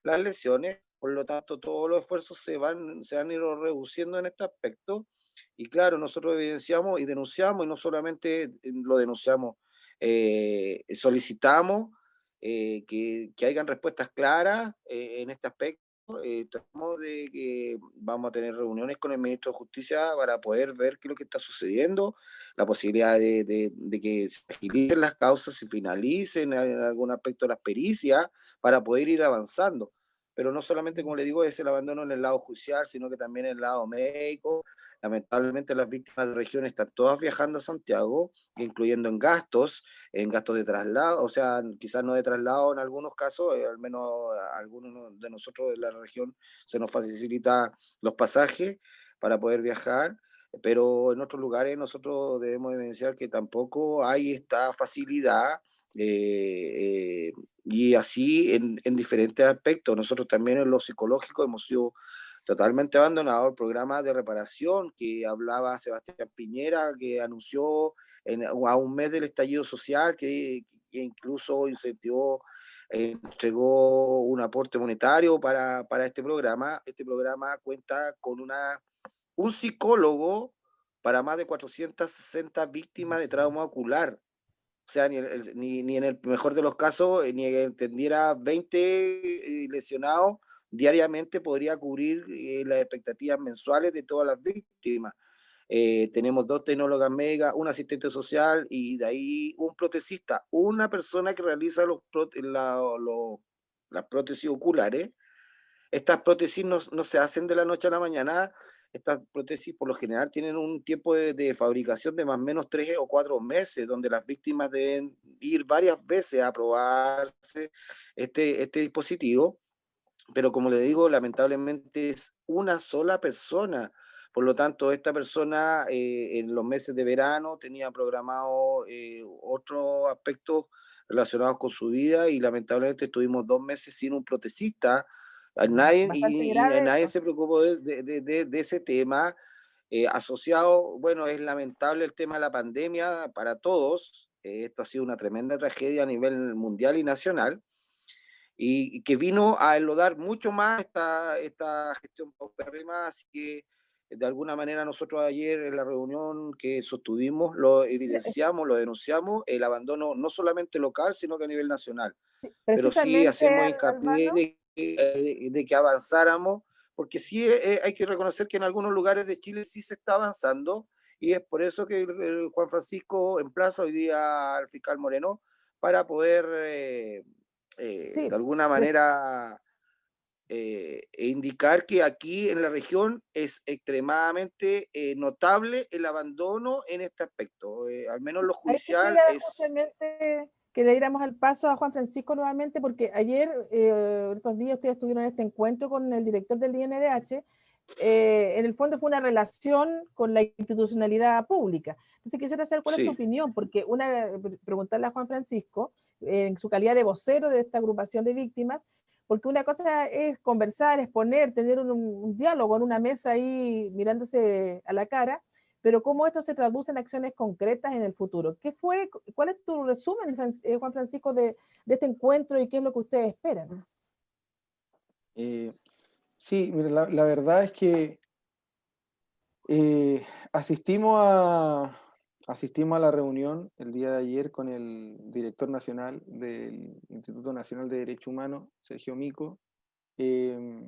B: las lesiones. Por lo tanto, todos los esfuerzos se han ido reduciendo en este aspecto. Y claro, nosotros evidenciamos y denunciamos, y no solamente lo denunciamos, solicitamos que hayan respuestas claras en este aspecto. Tratamos de que vamos a tener reuniones con el ministro de Justicia para poder ver qué es lo que está sucediendo, la posibilidad de que se agilicen las causas, se finalicen en algún aspecto las pericias para poder ir avanzando. Pero no solamente, como le digo, es el abandono en el lado judicial, sino que también en el lado médico. Lamentablemente las víctimas de región están todas viajando a Santiago, incluyendo en gastos de traslado, o sea, quizás no de traslado en algunos casos, al menos a algunos de nosotros de la región se nos facilita los pasajes para poder viajar, pero en otros lugares nosotros debemos evidenciar que tampoco hay esta facilidad. Y así en diferentes aspectos. Nosotros también en lo psicológico hemos sido totalmente abandonado el programa de reparación que hablaba Sebastián Piñera, que anunció a un mes del estallido social, que incluso incentivó, entregó un aporte monetario para este programa. Este programa cuenta con un psicólogo para más de 460 víctimas de trauma ocular. O sea, ni en el mejor de los casos, ni que entendiera 20 lesionados diariamente podría cubrir las expectativas mensuales de todas las víctimas. Tenemos 2 tecnólogas médicas, un asistente social y de ahí un protecista, una persona que realiza las prótesis oculares. Estas prótesis no se hacen de la noche a la mañana. Estas prótesis por lo general tienen un tiempo de fabricación de más o menos 3 o 4 meses, donde las víctimas deben ir varias veces a probarse este dispositivo. Pero como le digo, lamentablemente es una sola persona. Por lo tanto, esta persona en los meses de verano tenía programado otros aspectos relacionados con su vida y lamentablemente estuvimos 2 meses sin un protecista.
A: Bastante
B: Y
A: grave
B: nadie
A: eso.
B: se preocupó de ese tema. Asociado, bueno, es lamentable el tema de la pandemia para todos. Esto ha sido una tremenda tragedia a nivel mundial y nacional y que vino a enlodar mucho más esta gestión paupérrima, así que de alguna manera nosotros ayer en la reunión que sostuvimos lo evidenciamos, lo denunciamos, el abandono no solamente local, sino que a nivel nacional. Pero sí
A: Precisamente,
B: hacemos hincapié
A: Armando,
B: de que avanzáramos, porque sí hay que reconocer que en algunos lugares de Chile sí se está avanzando, y es por eso que Juan Francisco emplaza hoy día al fiscal Moreno para poder de
A: sí,
B: alguna manera indicar que aquí en la región es extremadamente notable el abandono en este aspecto. Al menos lo
A: a eso quería
B: judicial es...
A: justamente que le diéramos el paso a Juan Francisco nuevamente, porque ayer, estos días, ustedes tuvieron este encuentro con el director del INDH. En el fondo fue una relación con la institucionalidad pública. Entonces quisiera saber cuál es tu
B: Sí,
A: opinión, porque preguntarle a Juan Francisco, en su calidad de vocero de esta agrupación de víctimas, porque una cosa es conversar, exponer, tener un diálogo en una mesa ahí mirándose a la cara, pero cómo esto se traduce en acciones concretas en el futuro. ¿Cuál es tu resumen, Juan Francisco, de este encuentro y qué es lo que ustedes esperan?
C: Eh, sí, mira, la verdad es que eh, asistimos a, asistimos a la reunión el día de ayer con el director nacional del Instituto Nacional de Derecho Humano, Sergio Mico, eh,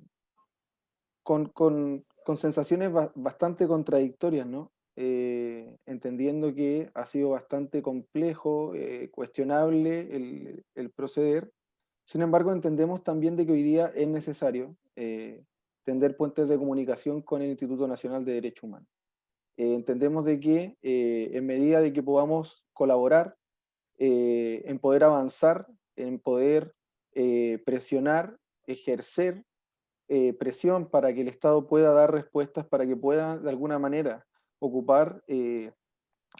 C: con sensaciones bastante contradictorias, ¿no? Entendiendo que ha sido bastante complejo, cuestionable el proceder. Sin embargo, entendemos también de que hoy día es necesario tender puentes de comunicación con el Instituto Nacional de Derecho Humano. Entendemos de que en medida de que podamos colaborar, en poder avanzar, en poder presionar, ejercer presión para que el Estado pueda dar respuestas, para que pueda de alguna manera ocupar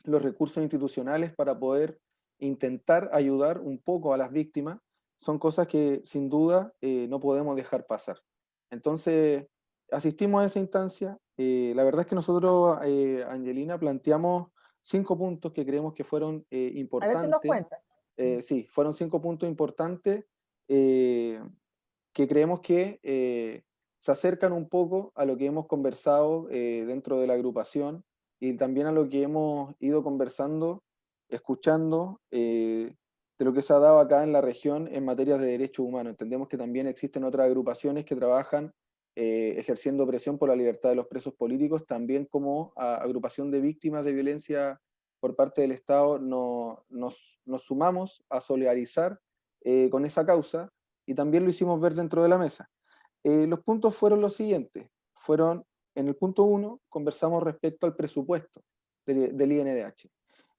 C: los recursos institucionales para poder intentar ayudar un poco a las víctimas, son cosas que sin duda no podemos dejar pasar. Entonces, asistimos a esa instancia. La verdad es que nosotros, Angelina, planteamos 5 puntos que creemos que fueron
A: A ver si nos
C: importantes.
A: cuenta.
C: Sí, fueron 5 puntos importantes que creemos que se acercan un poco a lo que hemos conversado dentro de la agrupación y también a lo que hemos ido conversando, escuchando de lo que se ha dado acá en la región en materias de derechos humanos. Entendemos que también existen otras agrupaciones que trabajan ejerciendo presión por la libertad de los presos políticos, también como agrupación de víctimas de violencia por parte del Estado nos sumamos a solidarizar con esa causa y también lo hicimos ver dentro de la mesa. Los puntos fueron los siguientes. En el punto 1, conversamos respecto al presupuesto del INDH.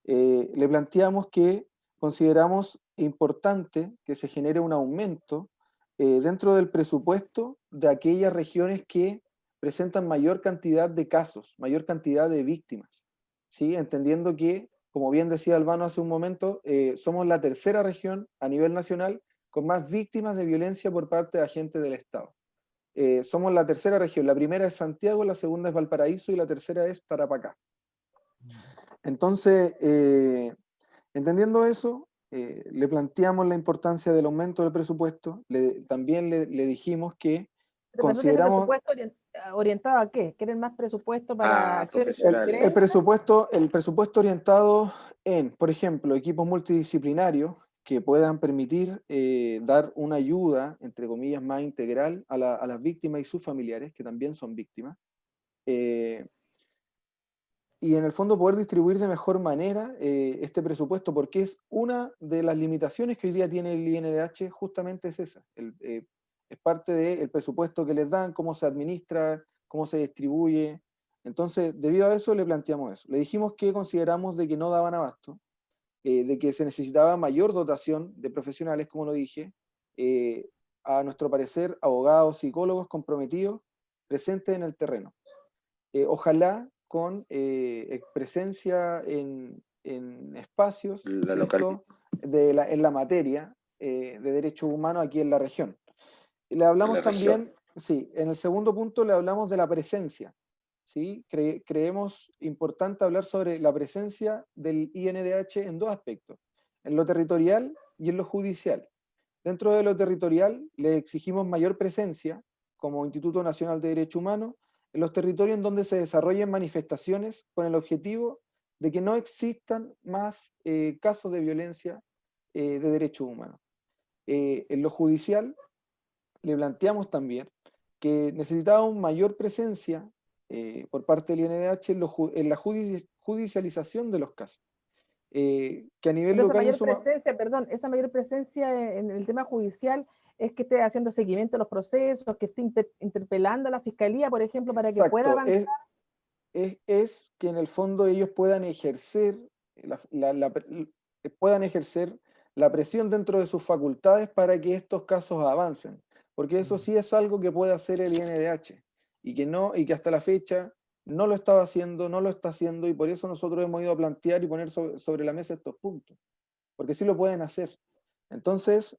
C: Le planteamos que consideramos importante que se genere un aumento dentro del presupuesto de aquellas regiones que presentan mayor cantidad de casos, mayor cantidad de víctimas, ¿sí? Entendiendo que, como bien decía Albano hace un momento, somos la tercera región a nivel nacional con más víctimas de violencia por parte de agentes del Estado. Somos la tercera región, la primera es Santiago, la segunda es Valparaíso y la tercera es Tarapacá. Entonces, entendiendo eso, le planteamos la importancia del aumento del presupuesto, también le dijimos que
A: Pero perdón, ¿ese
C: consideramos...
A: presupuesto orientado a qué? ¿Quieren más presupuesto para acciones
B: profesionales.
C: El presupuesto orientado en, por ejemplo, equipos multidisciplinarios que puedan permitir dar una ayuda, entre comillas, más integral a las víctimas y sus familiares, que también son víctimas, y en el fondo poder distribuir de mejor manera este presupuesto, porque es una de las limitaciones que hoy día tiene el INDH, justamente es esa, es parte del presupuesto que les dan, cómo se administra, cómo se distribuye. Entonces, debido a eso le planteamos eso. Le dijimos que consideramos de que no daban abasto, de que se necesitaba mayor dotación de profesionales, como lo dije, a nuestro parecer, abogados, psicólogos comprometidos, presentes en el terreno. Ojalá con presencia en espacios en la materia de derechos humanos aquí en la región. Le hablamos también, sí, en el segundo punto le hablamos de la presencia. ¿Sí? Creemos importante hablar sobre la presencia del INDH en dos aspectos, en lo territorial y en lo judicial. Dentro de lo territorial le exigimos mayor presencia como Instituto Nacional de Derechos Humanos en los territorios en donde se desarrollen manifestaciones con el objetivo de que no existan más casos de violencia de derechos humanos. En lo judicial le planteamos también que necesitábamos mayor presencia por parte del INDH en la judicialización de los casos. Que a nivel
A: Pero esa
C: local
A: mayor presencia, perdón, esa mayor presencia en el tema judicial es que esté haciendo seguimiento a los procesos, que esté interpelando a la fiscalía, por ejemplo, para que pueda
C: Exacto,
A: avanzar.
C: es que en el fondo ellos puedan ejercer puedan ejercer la presión dentro de sus facultades para que estos casos avancen, porque eso sí es algo que puede hacer el INDH y que hasta la fecha no lo estaba haciendo, no lo está haciendo, y por eso nosotros hemos ido a plantear y poner sobre la mesa estos puntos, porque sí lo pueden hacer. Entonces,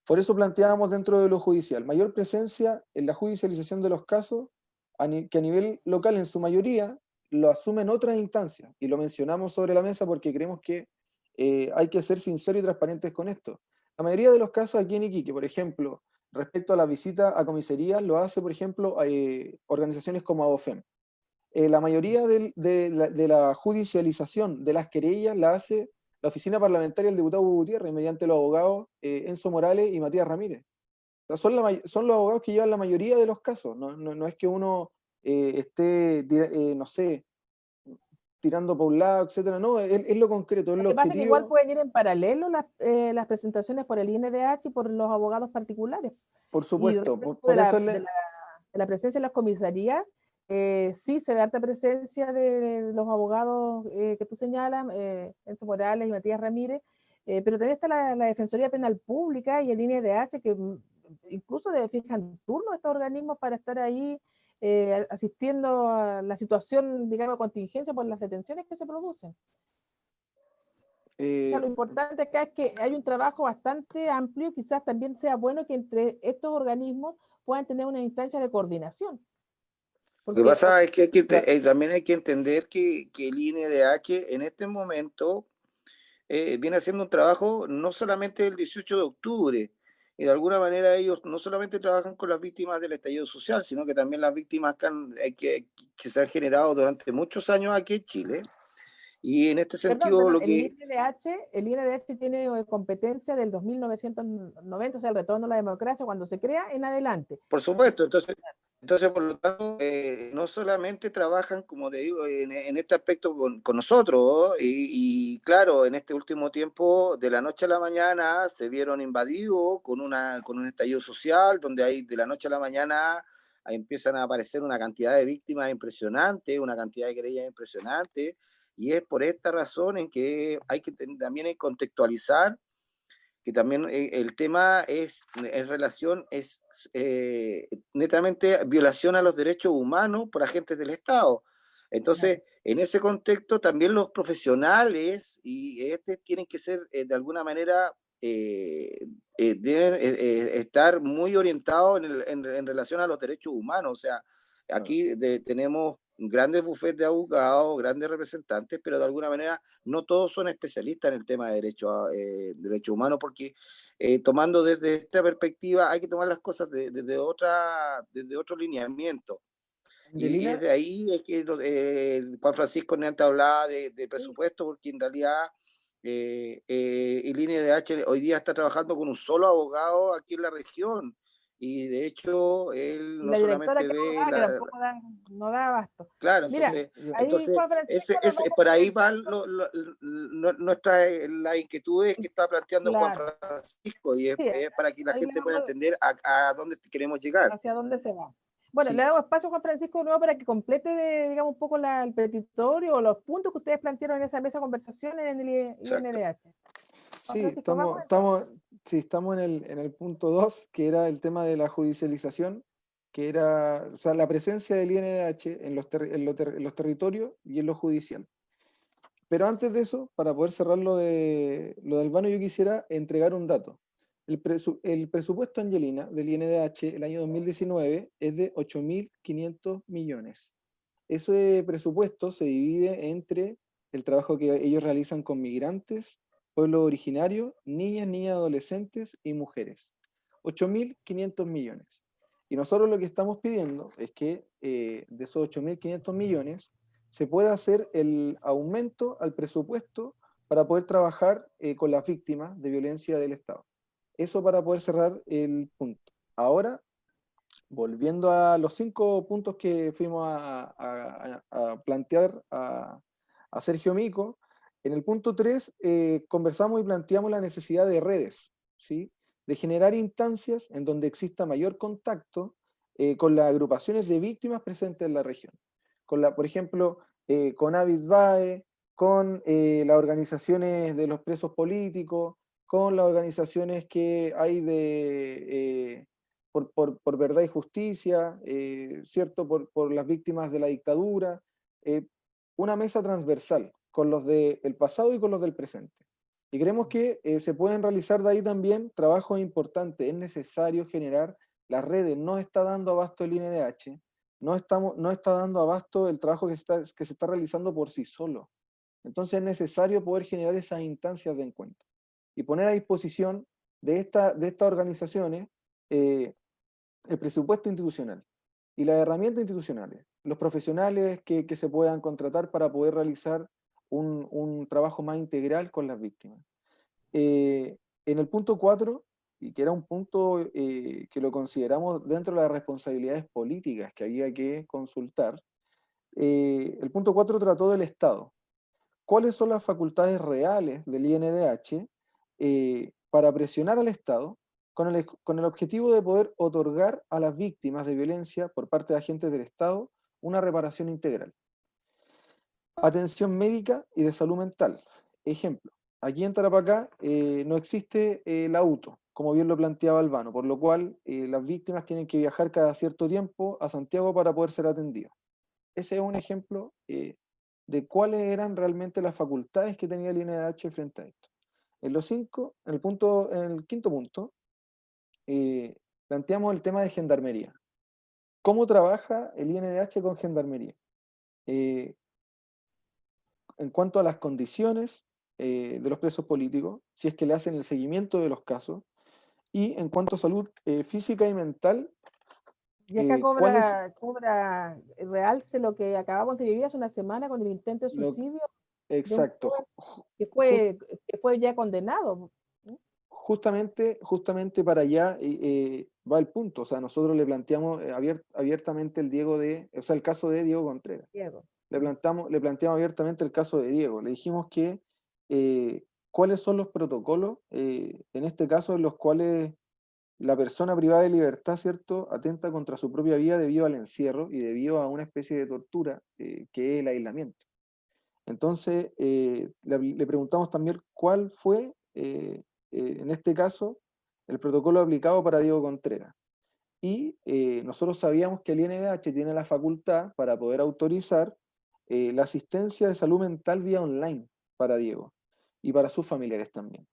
C: por eso planteábamos dentro de lo judicial, mayor presencia en la judicialización de los casos, que a nivel local en su mayoría lo asumen otras instancias, y lo mencionamos sobre la mesa porque creemos que hay que ser sinceros y transparentes con esto. La mayoría de los casos aquí en Iquique, por ejemplo, respecto a la visita a comisarías, lo hace, por ejemplo, organizaciones como ABOFEM. La mayoría de la judicialización de las querellas la hace la oficina parlamentaria del diputado Hugo Gutiérrez, mediante los abogados Enzo Morales y Matías Ramírez. O sea, son los abogados que llevan la mayoría de los casos, no es que uno esté, no sé, tirando por un lado, etcétera, no, es lo concreto, es
A: Lo
C: lo
A: que pasa es que igual
C: objetivo.
A: pueden ir en paralelo las presentaciones por el INDH y por los abogados particulares.
C: Por
A: Y
C: supuesto,
A: respecto
C: por eso
A: de la presencia en las comisarías, sí se ve alta presencia de los abogados que tú señalas, Enzo Morales y Matías Ramírez, pero también está la Defensoría Penal Pública y el INDH, que incluso fijan turno a estos organismos para estar ahí asistiendo a la situación, digamos, de contingencia por las detenciones que se producen. O sea, lo importante acá es que hay un trabajo bastante amplio, quizás también sea bueno que entre estos organismos puedan tener una instancia de coordinación.
B: Lo que
A: Porque,
B: pasa es que, también hay que entender que el INDH en este momento viene haciendo un trabajo no solamente el 18 de octubre, y de alguna manera ellos no solamente trabajan con las víctimas del estallido social, sino que también las víctimas que se han generado durante muchos años aquí en Chile. Y en este
A: perdón,
B: sentido,
A: perdón,
B: lo que...
A: el INDH tiene competencia del 2990, o sea, el retorno a la democracia, cuando se crea en adelante.
B: Por supuesto, entonces por lo tanto, no solamente trabajan, como te digo, en este aspecto con nosotros, y claro, en este último tiempo, de la noche a la mañana, se vieron invadidos con un estallido social, donde hay de la noche a la mañana ahí empiezan a aparecer una cantidad de víctimas impresionante, una cantidad de querellas impresionante, y es por esta razón en que hay que también contextualizar que también el tema es, en relación, es netamente violación a los derechos humanos por agentes del Estado. Entonces, en ese contexto, también los profesionales y tienen que ser de alguna manera, deben estar muy orientados en relación a los derechos humanos. O sea, aquí tenemos grandes bufetes de abogados, grandes representantes, pero de alguna manera no todos son especialistas en el tema de derecho humano, porque tomando desde esta perspectiva hay que tomar las cosas desde otro lineamiento. Y
C: Angelina,
B: desde ahí es que Juan Francisco Neanta hablaba de presupuesto, porque en realidad el INDH hoy día está trabajando con un solo abogado aquí en la región. Y de hecho, él
A: Y
B: no
A: la directora
B: solamente
A: que
B: ve
A: abogada, que tampoco no da abasto.
B: claro,
A: Mira, ahí
B: entonces
A: Juan Francisco nos va a
B: por ahí
A: complementar.
B: van las inquietudes que está planteando Juan
A: Claro,
B: Francisco, y
A: sí,
B: es para que la
A: ahí le
B: gente pueda
A: vamos
B: entender a dónde queremos llegar.
A: hacia dónde se va. Bueno, le
B: Sí,
A: damos espacio a Juan Francisco de nuevo para que complete, digamos, un poco el petitorio o los puntos que ustedes plantearon en esa mesa de conversación en el
B: exacto.
A: INDH. Juan
C: sí,
A: Francisco, vamos entonces.
C: estamos en el punto 2, que era el tema de la judicialización, que era, o sea, la presencia del INDH en en los territorios y en lo judicial. Pero antes de eso, para poder cerrar lo de Albano, yo quisiera entregar un dato. El presupuesto, Angelina, del INDH el año 2019 es de 8.500 millones. Ese presupuesto se divide entre el trabajo que ellos realizan con migrantes, pueblos originarios, niñas, adolescentes y mujeres. 8.500 millones. Y nosotros lo que estamos pidiendo es que de esos 8.500 millones se pueda hacer el aumento al presupuesto para poder trabajar con las víctimas de violencia del Estado. Eso para poder cerrar el punto. Ahora, volviendo a los 5 puntos que fuimos a plantear a Sergio Mico, en el punto 3 conversamos y planteamos la necesidad de redes, ¿sí? De generar instancias en donde exista mayor contacto con las agrupaciones de víctimas presentes en la región. Por ejemplo, con Avisbae, con las organizaciones de los presos políticos, con las organizaciones que hay por verdad y justicia, ¿cierto? Por las víctimas de la dictadura, una mesa transversal con los del pasado y con los del presente. Y creemos que se pueden realizar de ahí también trabajos importantes. Es necesario generar las redes, no está dando abasto el INDH, no está dando abasto el trabajo que se está realizando por sí solo. Entonces es necesario poder generar esas instancias de encuentro y poner a disposición de estas organizaciones el presupuesto institucional y las herramientas institucionales, los profesionales que se puedan contratar para poder realizar un trabajo más integral con las víctimas. En el punto 4, y que era un punto que lo consideramos dentro de las responsabilidades políticas que había que consultar, el punto 4 trató del Estado. ¿Cuáles son las facultades reales del INDH para presionar al Estado con el objetivo de poder otorgar a las víctimas de violencia por parte de agentes del Estado una reparación integral? Atención médica y de salud mental. Ejemplo, aquí en Tarapacá no existe el auto, como bien lo planteaba Albano, por lo cual las víctimas tienen que viajar cada cierto tiempo a Santiago para poder ser atendidas. Ese es un ejemplo de cuáles eran realmente las facultades que tenía el INDH frente a esto. En el quinto punto, planteamos el tema de gendarmería. ¿Cómo trabaja el INDH con Gendarmería? En cuanto a las condiciones de los presos políticos, si es que le hacen el seguimiento de los casos, y en cuanto a salud física y mental,
A: Y acá
C: ¿cuál es
A: cobra realce lo que acabamos de vivir hace una semana con el intento de
C: lo
A: suicidio de un
C: exacto?
A: joven que
C: Ju-
A: que fue ya condenado. ¿No?
C: justamente para allá va el punto. O sea, nosotros le planteamos abiertamente o sea, el caso de Diego Contreras.
A: Diego.
C: Le planteamos abiertamente el caso de Diego. Le dijimos que cuáles son los protocolos, en este caso, en los cuales la persona privada de libertad, ¿cierto?, atenta contra su propia vida debido al encierro y debido a una especie de tortura que es el aislamiento. Entonces, le preguntamos también cuál fue, en este caso, el protocolo aplicado para Diego Contreras. Y nosotros sabíamos que el INDH tiene la facultad para poder autorizar la asistencia de salud mental vía online para Diego y para sus familiares también.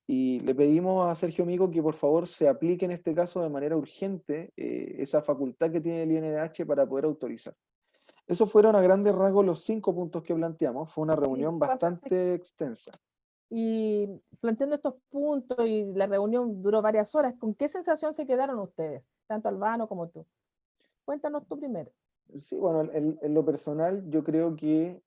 C: Y le pedimos a Sergio Mico que por favor se aplique en este caso de manera urgente esa facultad que tiene el INDH para poder autorizar. Esos fueron a grandes rasgos los 5 puntos que planteamos. Fue una
A: Y,
C: reunión
A: Juan Francisco,
C: bastante extensa.
A: y planteando estos puntos y la reunión duró varias horas, ¿con qué sensación se quedaron ustedes, tanto Albano como tú? Cuéntanos tú primero.
C: Sí, bueno, en lo personal yo creo que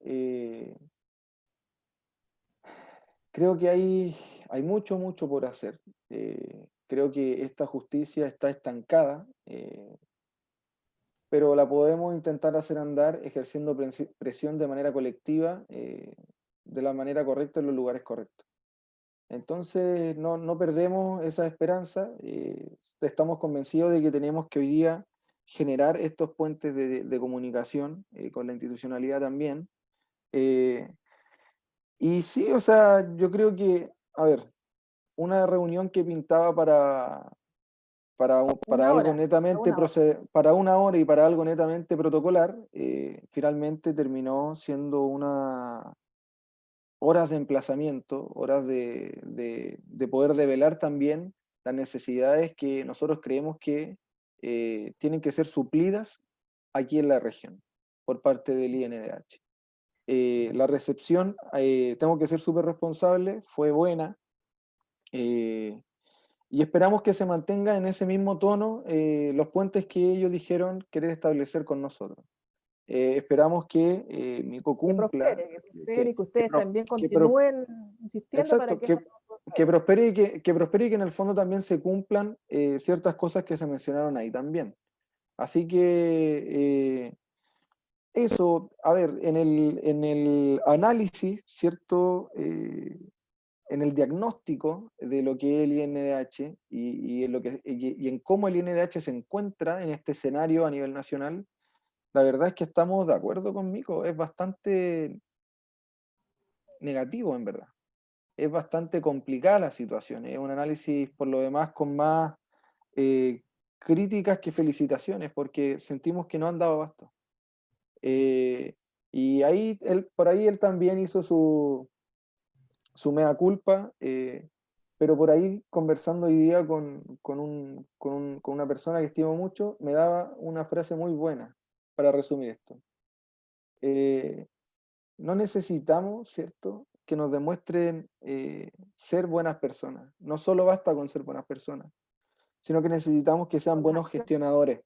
C: hay mucho por hacer. Creo que esta justicia está estancada, pero la podemos intentar hacer andar ejerciendo presión de manera colectiva, de la manera correcta en los lugares correctos. Entonces, no perdemos esa esperanza. Estamos convencidos de que tenemos que hoy día generar estos puentes de comunicación con la institucionalidad también. Eh, y sí, o sea, yo creo que, a ver, una reunión que pintaba para
A: Una
C: algo
A: hora, a
C: netamente
A: una hora.
C: para una hora y para algo netamente protocolar, finalmente terminó siendo horas de emplazamiento, horas de poder develar también las necesidades que nosotros creemos que tienen que ser suplidas aquí en la región por parte del INDH. La recepción, tengo que ser súper responsable, fue buena, eh, y esperamos que se mantenga en ese mismo tono los puentes que ellos dijeron querer establecer con nosotros. Esperamos que Mico cumpla,
A: Que prospere
C: que,
A: y que
C: que,
A: ustedes
C: pro-
A: también
C: que pro-
A: continúen insistiendo para
C: exacto,
A: que eso
C: que
A: prospere.
C: prospere que prospere y que en el fondo también se cumplan ciertas cosas que se mencionaron ahí también. Así que eso, a ver, en el análisis, ¿cierto? En el diagnóstico de lo que es el INDH y en cómo el INDH se encuentra en este escenario a nivel nacional, la verdad es que estamos de acuerdo con Mico, es bastante negativo en verdad. Es bastante complicada la situación, es un análisis por lo demás con más eh, críticas que felicitaciones, porque sentimos que no han dado abasto. Eh, y por ahí él también hizo su mea culpa, pero por ahí conversando hoy día con una persona que estimo mucho, me daba una frase muy buena para resumir esto. Eh, no necesitamos, ¿cierto?, que nos demuestren ser buenas personas. No solo basta con ser buenas personas, sino que necesitamos que sean
A: Con las
C: buenos
A: acciones.
C: gestionadores,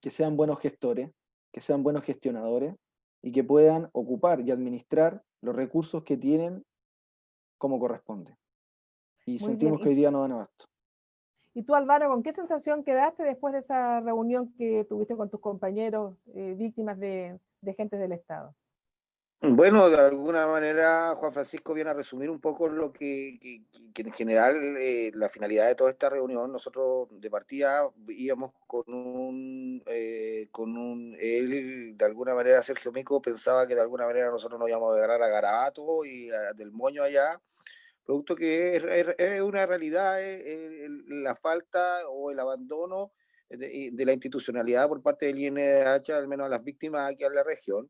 C: que sean buenos gestores, que sean buenos gestionadores y que puedan ocupar y administrar los recursos que tienen como corresponde. Y
A: Muy bien.
C: sentimos que hoy día no dan abasto.
A: Y tú, Álvaro, ¿con qué sensación quedaste después de esa reunión que tuviste con tus compañeros víctimas de agentes del Estado?
B: Bueno, de alguna manera Juan Francisco viene a resumir un poco lo que en general la finalidad de toda esta reunión. Nosotros de partida íbamos él de alguna manera, Sergio Mico pensaba que de alguna manera nosotros nos íbamos a agarrar a Garabato y del Moño allá, producto que es una realidad, la falta o el abandono de la institucionalidad por parte del INDH, al menos a las víctimas aquí en la región.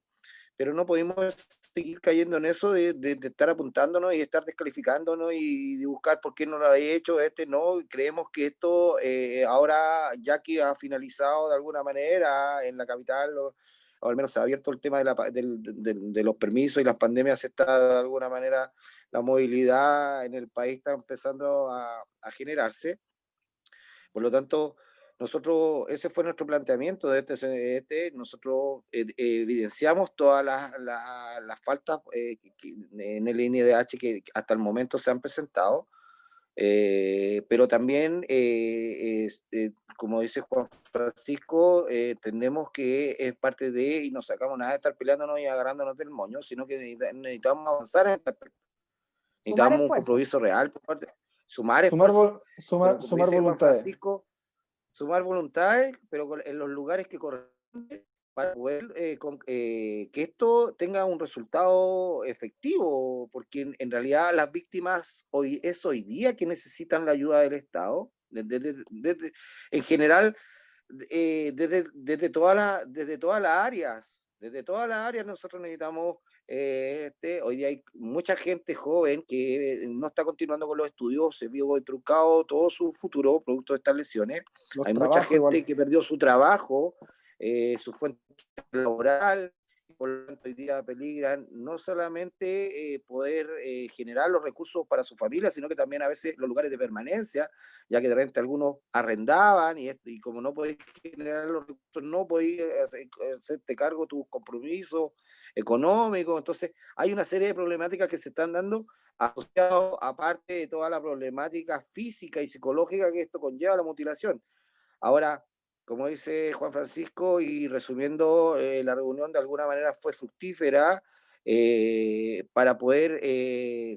B: pero no podemos seguir cayendo en eso de estar apuntándonos y estar descalificándonos y de buscar por qué no lo ha hecho, no. Creemos que esto ahora, ya que ha finalizado de alguna manera en la capital, o al menos se ha abierto el tema de los permisos y las pandemias, está de alguna manera la movilidad en el país está empezando a generarse. Por lo tanto, nosotros, ese fue nuestro planteamiento nosotros evidenciamos todas las faltas en el INDH que hasta el momento se han presentado, pero también, como dice Juan Francisco, entendemos que es parte de, y no sacamos nada de estar peleándonos y agarrándonos del moño, sino que necesitamos avanzar en este aspecto. Necesitamos un compromiso real por parte, sumar esfuerzos,
C: sumar voluntades.
B: Sumar voluntades, pero en los lugares que corresponden para poder que esto tenga un resultado efectivo, porque en realidad las víctimas hoy día que necesitan la ayuda del Estado, en general, desde todas las áreas nosotros necesitamos, hoy día hay mucha gente joven que no está continuando con los estudios, se vio truncado todo su futuro producto de estas lesiones. Hay mucha gente que perdió su trabajo, su fuente laboral, por lo tanto hoy día peligran no solamente poder generar los recursos para su familia, sino que también a veces los lugares de permanencia, ya que de repente algunos arrendaban y como no podéis generar los recursos, no podéis hacerte cargo de tus compromisos económicos. Entonces hay una serie de problemáticas que se están dando asociadas, aparte de toda la problemática física y psicológica que esto conlleva la mutilación. Ahora, como dice Juan Francisco, y resumiendo, la reunión de alguna manera fue fructífera para poder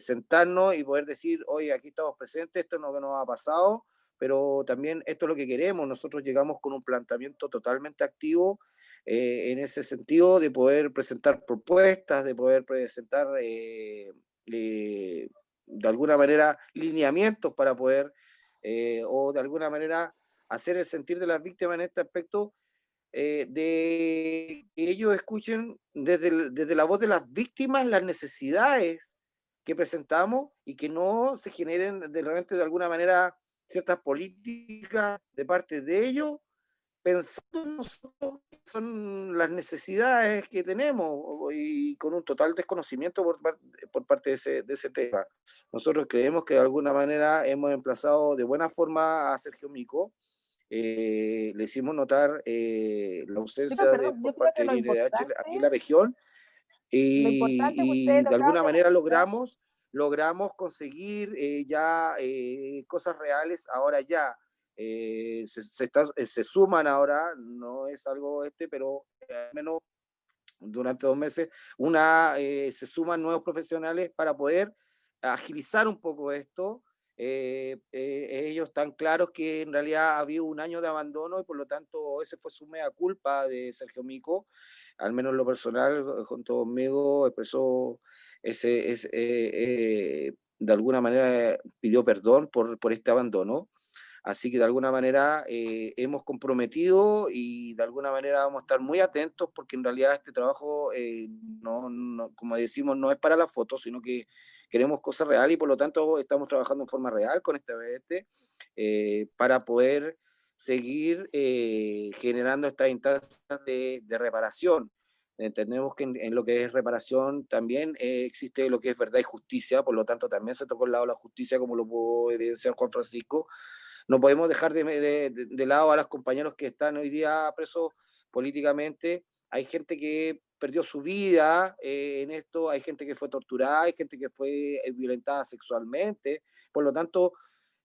B: sentarnos y poder decir, oye, aquí estamos presentes, esto es lo que nos ha pasado, pero también esto es lo que queremos. Nosotros llegamos con un planteamiento totalmente activo en ese sentido de poder presentar propuestas, de poder presentar de alguna manera lineamientos para poder, o de alguna manera, hacer el sentir de las víctimas en este aspecto, de que ellos escuchen desde la voz de las víctimas las necesidades que presentamos y que no se generen de repente de alguna manera ciertas políticas de parte de ellos, pensando en nosotros que son las necesidades que tenemos y con un total desconocimiento por parte de ese tema. Nosotros creemos que de alguna manera hemos emplazado de buena forma a Sergio Mico. Le hicimos notar la ausencia por parte del INDH aquí en la región y de alguna manera logramos conseguir ya cosas reales. Ahora ya se suman ahora, no es algo pero al menos durante 2 meses se suman nuevos profesionales para poder agilizar un poco esto. Ellos están claros que en realidad ha habido un año de abandono y por lo tanto ese fue su mea culpa de Sergio Mico, al menos en lo personal, junto conmigo expresó de alguna manera pidió perdón por este abandono. Así que de alguna manera hemos comprometido y de alguna manera vamos a estar muy atentos porque en realidad este trabajo, no, como decimos, no es para la foto, sino que queremos cosas reales y por lo tanto estamos trabajando en forma real con este BT para poder seguir generando estas instancias de reparación. Entendemos que en lo que es reparación también existe lo que es verdad y justicia, por lo tanto también se tocó el lado de la justicia, como lo pudo evidenciar Juan Francisco. No podemos dejar de lado a los compañeros que están hoy día presos políticamente. Hay gente que perdió su vida en esto, hay gente que fue torturada, hay gente que fue violentada sexualmente. Por lo tanto,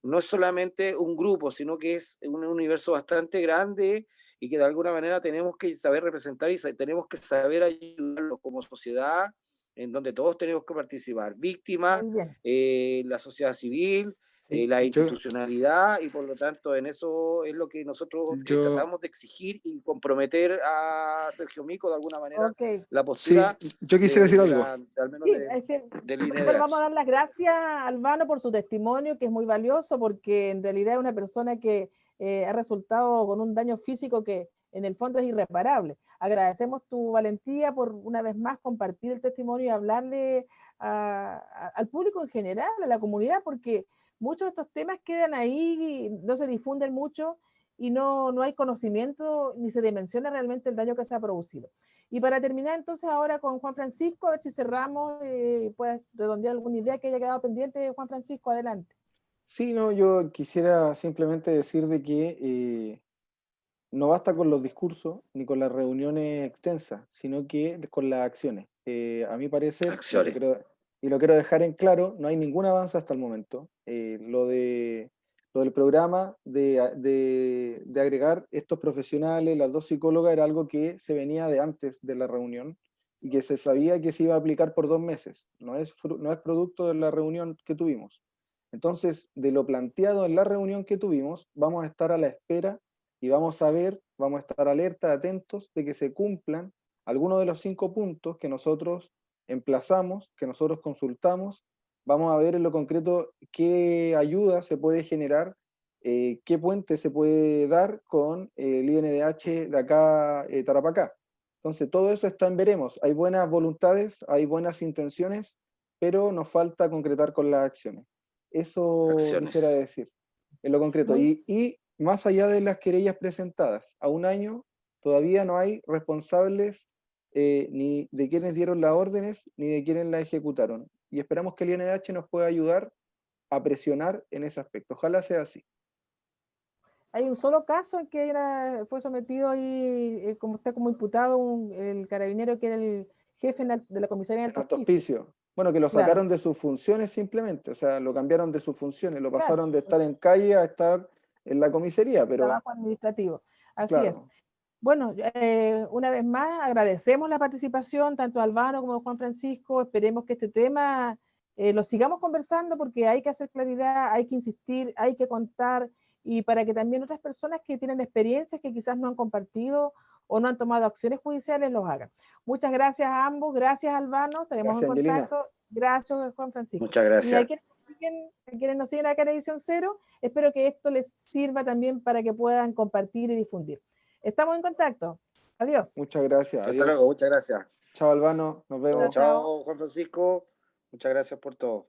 B: no es solamente un grupo, sino que es un universo bastante grande y que de alguna manera tenemos que saber representar y tenemos que saber ayudarlos como sociedad, en donde todos tenemos que participar. Víctimas, la sociedad civil, la institucionalidad, y por lo tanto en eso es lo que nosotros tratamos de exigir y comprometer a Sergio Mico de alguna manera la postura.
C: Sí, yo quisiera decir algo.
B: Al menos
A: bueno, vamos a dar las gracias a Albano por su testimonio, que es muy valioso porque en realidad es una persona que ha resultado con un daño físico que en el fondo es irreparable. Agradecemos tu valentía por una vez más compartir el testimonio y hablarle al público en general, a la comunidad, porque muchos de estos temas quedan ahí, no se difunden mucho y no hay conocimiento ni se dimensiona realmente el daño que se ha producido. Y para terminar entonces ahora con Juan Francisco, a ver si cerramos, puedes redondear alguna idea que haya quedado pendiente, Juan Francisco, adelante.
C: Sí, no, yo quisiera simplemente decir de que no basta con los discursos ni con las reuniones extensas, sino que con las acciones. A mi parecer,
B: Acciones.
C: y lo quiero dejar en claro, no hay ningún avance hasta el momento. Lo del programa de agregar estos profesionales, las 2 psicólogas, era algo que se venía de antes de la reunión y que se sabía que se iba a aplicar por 2 meses. No es producto de la reunión que tuvimos. Entonces, de lo planteado en la reunión que tuvimos, vamos a estar a la espera y vamos a estar alerta, atentos de que se cumplan algunos de los 5 puntos que nosotros emplazamos, que nosotros consultamos. Vamos a ver en lo concreto qué ayuda se puede generar, qué puente se puede dar con el INDH de acá, Tarapacá. Entonces, todo eso está en veremos. Hay buenas voluntades, hay buenas intenciones, pero nos falta concretar con las acciones. Eso quisiera
B: Acciones.
C: decir, en lo concreto.
A: Muy,
C: Y más allá de las querellas presentadas, a un año todavía no hay responsables ni de quienes dieron las órdenes, ni de quienes las ejecutaron. Y esperamos que el INDH nos pueda ayudar a presionar en ese aspecto. Ojalá sea así.
A: hay un solo caso en que fue sometido ahí, como está como imputado, el carabinero que era el jefe de la comisaría de
C: En
A: Alto
C: Alto
A: Hospicio.
C: Hospicio. Bueno, que lo
A: Claro,
C: sacaron de sus funciones simplemente, o sea, lo cambiaron de sus funciones, lo
A: claro,
C: pasaron de estar en calle a estar en la comisaría, pero
A: trabajo administrativo. Así es.
C: claro,
A: Bueno, una vez más agradecemos la participación tanto de Albano como de Juan Francisco. Esperemos que este tema lo sigamos conversando porque hay que hacer claridad, hay que insistir, hay que contar y para que también otras personas que tienen experiencias que quizás no han compartido o no han tomado acciones judiciales los hagan. Muchas gracias a ambos, gracias Albano, estaremos en
C: gracias Angelina.
A: contacto. Gracias Juan Francisco.
B: Muchas
A: Y a
B: gracias.
A: quienes nos siguen acá en Edición Cero, espero que esto les sirva también para que puedan compartir y difundir. Estamos en contacto. Adiós.
C: Muchas gracias,
B: Hasta luego,
C: adiós.
B: muchas gracias.
C: Chao Albano, nos
A: Chao,
C: vemos.
A: chao.
B: Chao, Juan Francisco. Muchas gracias por todo.